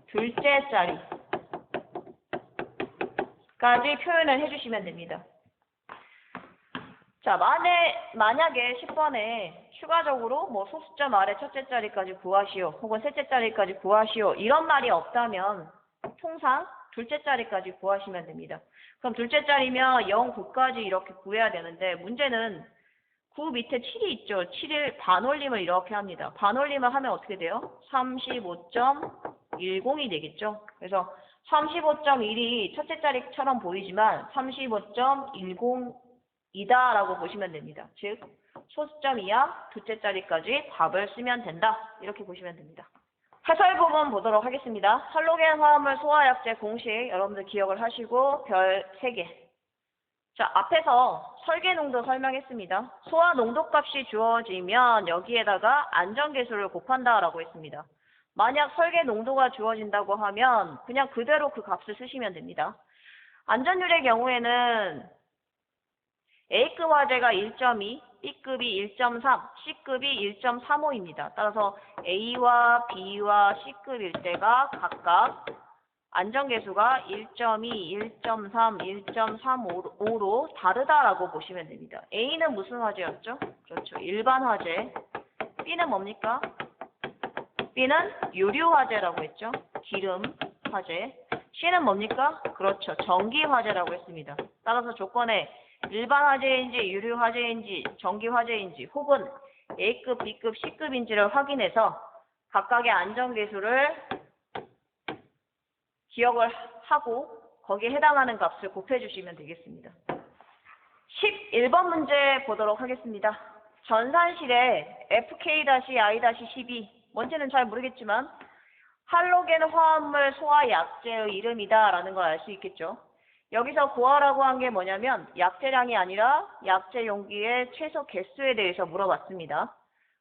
둘째 자리까지 표현을 해주시면 됩니다. 자, 만약에 10번에 추가적으로 뭐 소수점 아래 첫째 자리까지 구하시오 혹은 셋째 자리까지 구하시오 이런 말이 없다면 통상 둘째 자리까지 구하시면 됩니다. 그럼 둘째 자리면 0,9까지 이렇게 구해야 되는데 문제는 9 밑에 7이 있죠. 7을 반올림을 이렇게 합니다. 반올림을 하면 어떻게 돼요? 35.10이 되겠죠. 그래서 35.1이 첫째 자리처럼 보이지만 35.10이다라고 보시면 됩니다. 즉 소수점 이하 둘째 자리까지 답을 쓰면 된다. 이렇게 보시면 됩니다. 해설 부분 보도록 하겠습니다. 할로겐 화합물 소화약제 공식 여러분들 기억을 하시고 별 3개. 자, 앞에서 설계 농도 설명했습니다. 소화 농도 값이 주어지면 여기에다가 안전계수를 곱한다라고 했습니다. 만약 설계 농도가 주어진다고 하면 그냥 그대로 그 값을 쓰시면 됩니다. 안전율의 경우에는 A급 화재가 1.2, B급이 1.3, C급이 1.35입니다. 따라서 A와 B와 C급일 때가 각각 안전계수가 1.2, 1.3, 1.35로 다르다라고 보시면 됩니다. A는 무슨 화재였죠? 그렇죠. 일반 화재. B는 뭡니까? B는 유류 화재라고 했죠. 기름 화재. C는 뭡니까? 그렇죠. 전기 화재라고 했습니다. 따라서 조건에 일반 화재인지 유류 화재인지 전기 화재인지 혹은 A급, B급, C급인지를 확인해서 각각의 안전계수를 기억을 하고 거기에 해당하는 값을 곱해주시면 되겠습니다. 11번 문제 보도록 하겠습니다. 전산실에 FK-I-12 뭔지는 잘 모르겠지만 할로겐 화합물 소화 약제의 이름이다 라는 걸 알 수 있겠죠. 여기서 구하라고 한 게 뭐냐면 약제량이 아니라 약제 용기의 최소 개수에 대해서 물어봤습니다.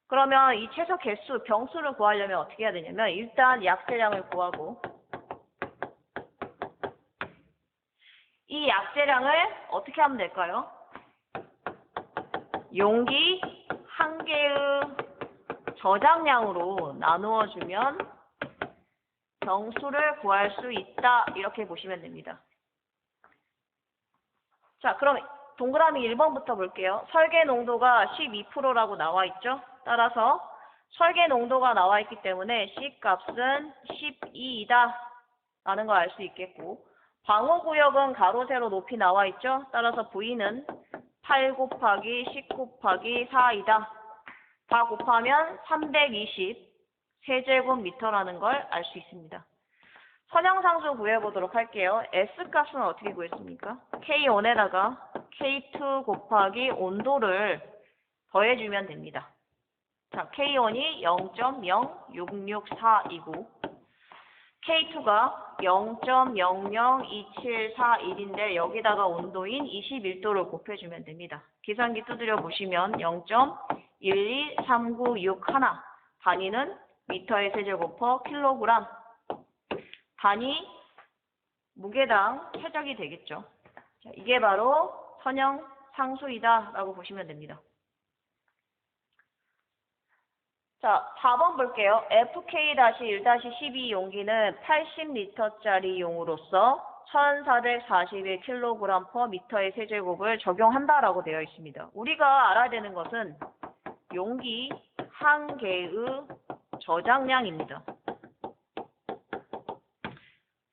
그러면 이 최소 개수, 병수를 구하려면 어떻게 해야 되냐면 일단 약제량을 구하고 이 약제량을 어떻게 하면 될까요? 용기 한 개의 저장량으로 나누어 주면 병수를 구할 수 있다 이렇게 보시면 됩니다. 자, 그럼 동그라미 1번부터 볼게요. 설계 농도가 12%라고 나와 있죠? 따라서 설계 농도가 나와 있기 때문에 C 값은 12이다 라는 걸 알 수 있겠고 방호구역은 가로 세로 높이 나와 있죠? 따라서 V는 8 곱하기 10 곱하기 4이다. 다 곱하면 320 세제곱미터라는 걸 알 수 있습니다. 선형상수 구해보도록 할게요. S값은 어떻게 구했습니까? K1에다가 K2 곱하기 온도를 더해주면 됩니다. 자, K1이 0.06641이고 K2가 0.00274일인데 여기다가 온도인 21도를 곱해주면 됩니다. 계산기 두드려 보시면 0.12396 단위는 미터의 세제곱 퍼 킬로그램 단위 무게당 최적이 되겠죠. 자, 이게 바로 선형 상수이다 라고 보시면 됩니다. 자, 4번 볼게요. FK-1-12 용기는 80리터짜리 용으로서 1441kg per 미터의 세제곱을 적용한다라고 되어 있습니다. 우리가 알아야 되는 것은 용기 한 개의 저장량입니다.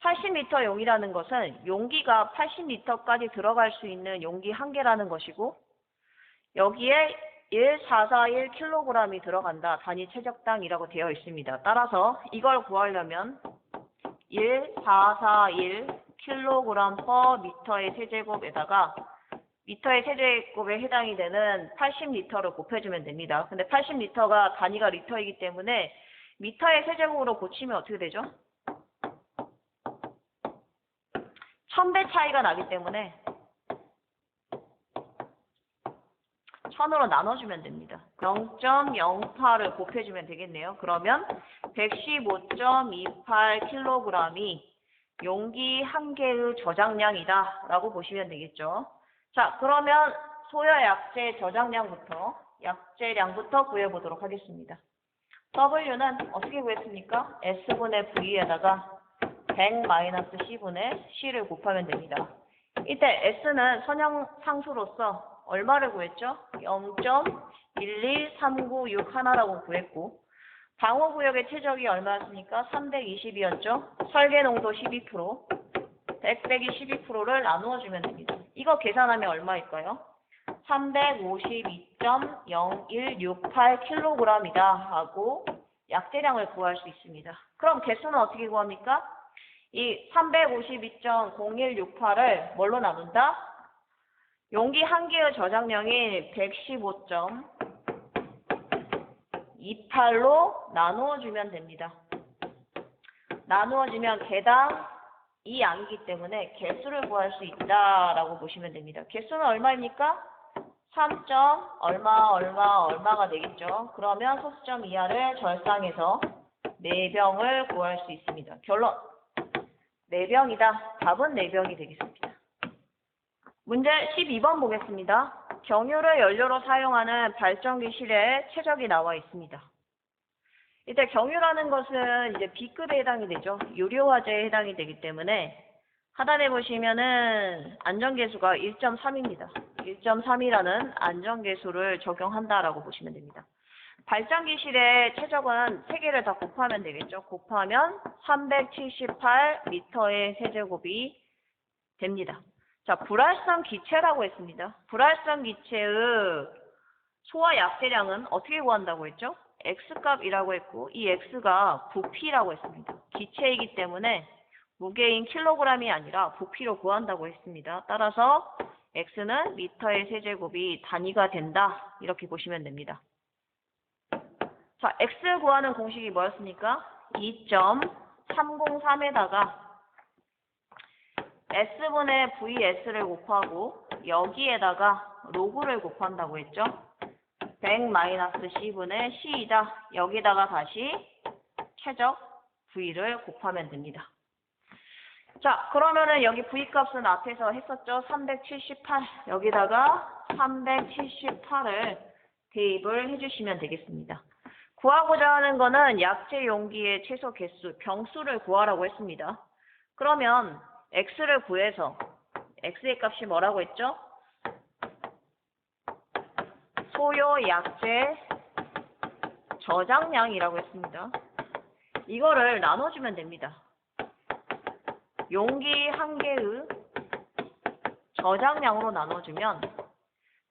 80리터 용이라는 것은 용기가 80리터까지 들어갈 수 있는 용기 한 개라는 것이고 여기에 1441kg이 들어간다. 단위 최적당이라고 되어 있습니다. 따라서 이걸 구하려면 1441kg per 미터의 세제곱에다가 미터의 세제곱에 해당이 되는 80리터를 곱해주면 됩니다. 근데 80리터가 단위가 리터이기 때문에 미터의 세제곱으로 고치면 어떻게 되죠? 1000배 차이가 나기 때문에 1000으로 나눠주면 됩니다. 0.08을 곱해주면 되겠네요. 그러면 115.28kg이 용기 한 개의 저장량이다 라고 보시면 되겠죠. 자, 그러면 소여 약재 저장량부터 약재량부터 구해보도록 하겠습니다. W는 어떻게 구했습니까? S분의 V에다가 100-C분의 C를 곱하면 됩니다. 이때 S는 선형 상수로서 얼마를 구했죠? 0.12396라고 구했고 방호구역의 최적이 얼마였습니까? 320이었죠? 설계농도 12%, 100 빼기 12%를 나누어주면 됩니다. 이거 계산하면 얼마일까요? 352.0168kg이다 하고 약재량을 구할 수 있습니다. 그럼 개수는 어떻게 구합니까? 이 352.0168을 뭘로 나눈다? 용기 한 개의 저장량인 115.28로 나누어 주면 됩니다. 나누어지면 개당 이 양이기 때문에 개수를 구할 수 있다라고 보시면 됩니다. 개수는 얼마입니까? 3. 얼마가 되겠죠. 그러면 소수점 이하를 절상해서 4병을 구할 수 있습니다. 결론 4병이다. 답은 4병이 되겠습니다. 문제 12번 보겠습니다. 경유를 연료로 사용하는 발전기 실에 최적이 나와 있습니다. 이때 경유라는 것은 이제 B급에 해당이 되죠. 유료화재에 해당이 되기 때문에 하단에 보시면은 안전계수가 1.3입니다. 1.3이라는 안전계수를 적용한다라고 보시면 됩니다. 발전기 실의 최적은 3개를 다 곱하면 되겠죠. 곱하면 378m의 세제곱이 됩니다. 자, 불활성 기체라고 했습니다. 불활성 기체의 소화 약세량은 어떻게 구한다고 했죠? X값이라고 했고 이 X가 부피라고 했습니다. 기체이기 때문에 무게인 킬로그램이 아니라 부피로 구한다고 했습니다. 따라서 X는 미터의 세제곱이 단위가 된다. 이렇게 보시면 됩니다. 자, X 구하는 공식이 뭐였습니까? 2.303에다가 S분의 VS를 곱하고 여기에다가 로그를 곱한다고 했죠. 100-C분의 C이다. 여기다가 다시 최적 V를 곱하면 됩니다. 자, 그러면은 여기 V값은 앞에서 했었죠. 378. 여기다가 378을 대입을 해주시면 되겠습니다. 구하고자 하는 거는 약재 용기의 최소 개수, 병수를 구하라고 했습니다. 그러면 X를 구해서 X의 값이 뭐라고 했죠? 소요 약재 저장량이라고 했습니다. 이거를 나눠주면 됩니다. 용기 한 개의 저장량으로 나눠주면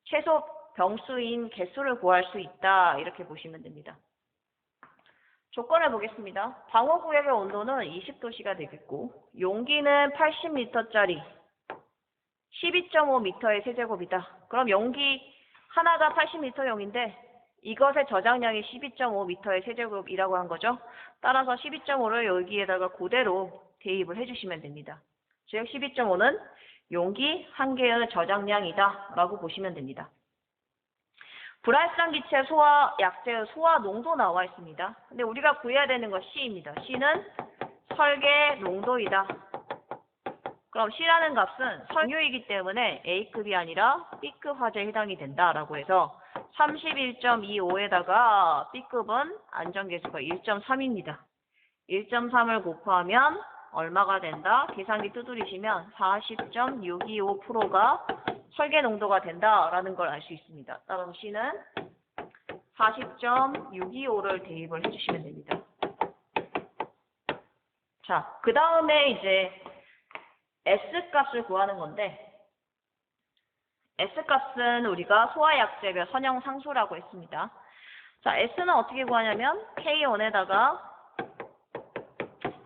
최소 병수인 개수를 구할 수 있다. 이렇게 보시면 됩니다. 조건을 보겠습니다. 방호구역의 온도는 20도씨가 되겠고 용기는 80리터짜리 12.5m의 세제곱이다. 그럼 용기 하나가 80리터용인데 이것의 저장량이 12.5m의 세제곱이라고 한 거죠. 따라서 12.5를 여기에다가 그대로 대입을 해주시면 됩니다. 즉 12.5는 용기 한 개의 저장량이다 라고 보시면 됩니다. 불활성 기체 소화 약재의 소화 농도 나와 있습니다. 근데 우리가 구해야 되는 건 C입니다. C는 설계 농도이다. 그럼 C라는 값은 설유이기 때문에 A급이 아니라 B급 화재에 해당이 된다라고 해서 31.25에다가 B급은 안전계수가 1.3입니다. 1.3을 곱하면 얼마가 된다? 계산기 두드리시면 40.625%가 설계 농도가 된다라는 걸 알 수 있습니다. 따라서 C는 40.625를 대입을 해주시면 됩니다. 자, 그 다음에 이제 S값을 구하는 건데 S값은 우리가 소화약재별 선형상수라고 했습니다. 자, S는 어떻게 구하냐면 K1에다가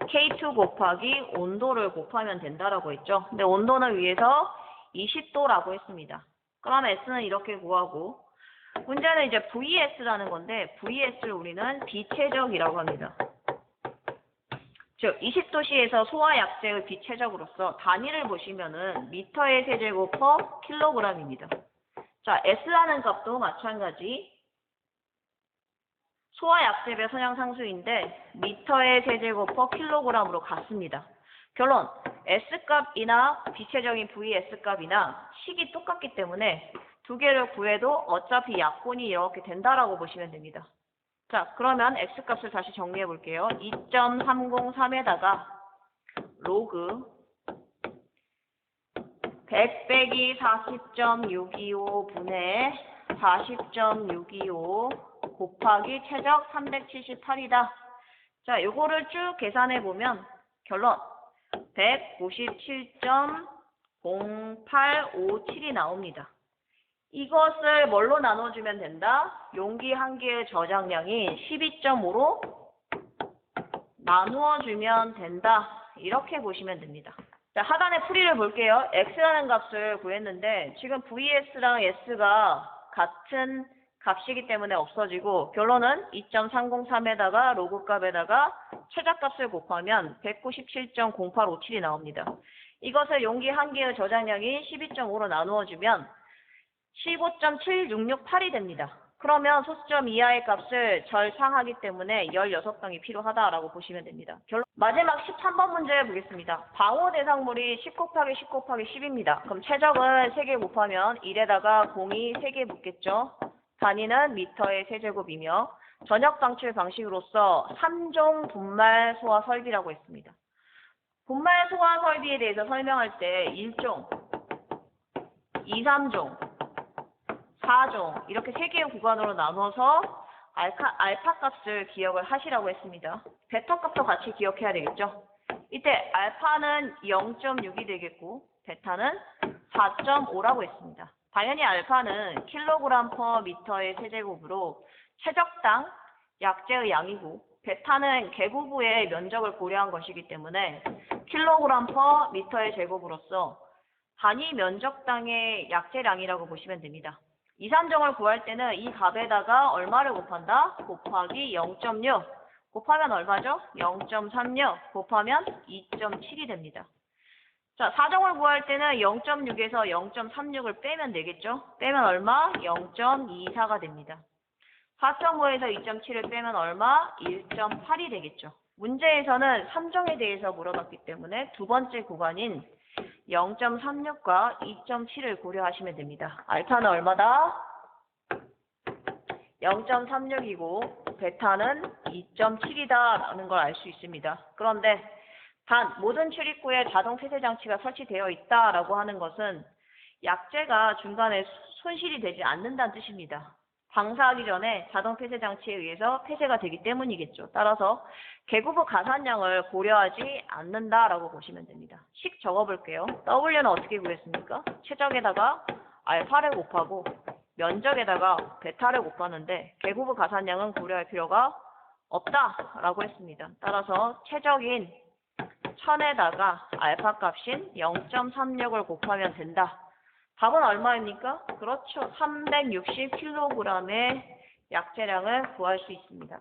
K2 곱하기 온도를 곱하면 된다라고 했죠. 근데 온도는 위에서 20도라고 했습니다. 그럼 S는 이렇게 구하고 문제는 이제 VS라는 건데 VS를 우리는 비최적이라고 합니다. 즉 20도씨에서 소화약재의 비최적으로서 단위를 보시면은 미터의 세제곱 퍼 킬로그램입니다. 자, S라는 값도 마찬가지 소화약재별 선형상수인데 미터의 세제곱 퍼 킬로그램으로 같습니다. 결론 S값이나 비체적인 VS값이나 식이 똑같기 때문에 두 개를 구해도 어차피 약분이 이렇게 된다라고 보시면 됩니다. 자, 그러면 X값을 다시 정리해 볼게요. 2.303에다가 로그 100 빼기 40.625분의 40.625 곱하기 최적 378이다. 자, 요거를 쭉 계산해 보면 결론 197.0857이 나옵니다. 이것을 뭘로 나눠주면 된다? 용기 한 개의 저장량이 12.5로 나누어주면 된다. 이렇게 보시면 됩니다. 자, 하단의 풀이를 볼게요. X라는 값을 구했는데 지금 VS랑 S가 같은 값이기 때문에 없어지고 결론은 2.303에다가 로그 값에다가 최저값을 곱하면 197.0857이 나옵니다. 이것을 용기 한 개의 저장량이 12.5로 나누어주면 15.7668이 됩니다. 그러면 소수점 이하의 값을 절상하기 때문에 16병이 필요하다라고 보시면 됩니다. 마지막 13번 문제 보겠습니다. 방호 대상물이 10 곱하기 10 곱하기 10입니다. 그럼 최적은 3개 곱하면 1에다가 공이 3개 붙겠죠. 단위는 미터의 세제곱이며 전역 방출 방식으로서 3종 분말 소화 설비라고 했습니다. 분말 소화 설비에 대해서 설명할 때 1종, 2, 3종, 4종 이렇게 3개의 구간으로 나눠서 알파 값을 기억을 하시라고 했습니다. 베타 값도 같이 기억해야 되겠죠. 이때 알파는 0.6이 되겠고 베타는 4.5라고 했습니다. 당연히 알파는 킬로그램 퍼 미터의 세제곱으로 최적당 약재의 양이고 베타는 개구부의 면적을 고려한 것이기 때문에 킬로그램 퍼 미터의 제곱으로서 단위 면적당의 약재량이라고 보시면 됩니다. 2, 3종을 구할 때는 이 값에다가 얼마를 곱한다? 곱하기 0.6 곱하면 얼마죠? 0.36 곱하면 2.7이 됩니다. 자, 4종을 구할 때는 0.6에서 0.36을 빼면 되겠죠? 빼면 얼마? 0.24가 됩니다. 4.5에서 2.7을 빼면 얼마? 1.8이 되겠죠. 문제에서는 3종에 대해서 물어봤기 때문에 두 번째 구간인 0.36과 2.7을 고려하시면 됩니다. 알파는 얼마다? 0.36이고 베타는 2.7이다 라는 걸 알 수 있습니다. 그런데 단 모든 출입구에 자동 폐쇄 장치가 설치되어 있다라고 하는 것은 약재가 중간에 손실이 되지 않는다는 뜻입니다. 방사하기 전에 자동 폐쇄 장치에 의해서 폐쇄가 되기 때문이겠죠. 따라서 개구부 가산량을 고려하지 않는다라고 보시면 됩니다. 식 적어볼게요. W는 어떻게 구했습니까? 최적에다가 알파를 곱하고 면적에다가 베타를 곱하는데 개구부 가산량은 고려할 필요가 없다라고 했습니다. 따라서 최적인 1000에다가 알파 값인 0.36을 곱하면 된다. 답은 얼마입니까? 그렇죠. 360kg의 약재량을 구할 수 있습니다.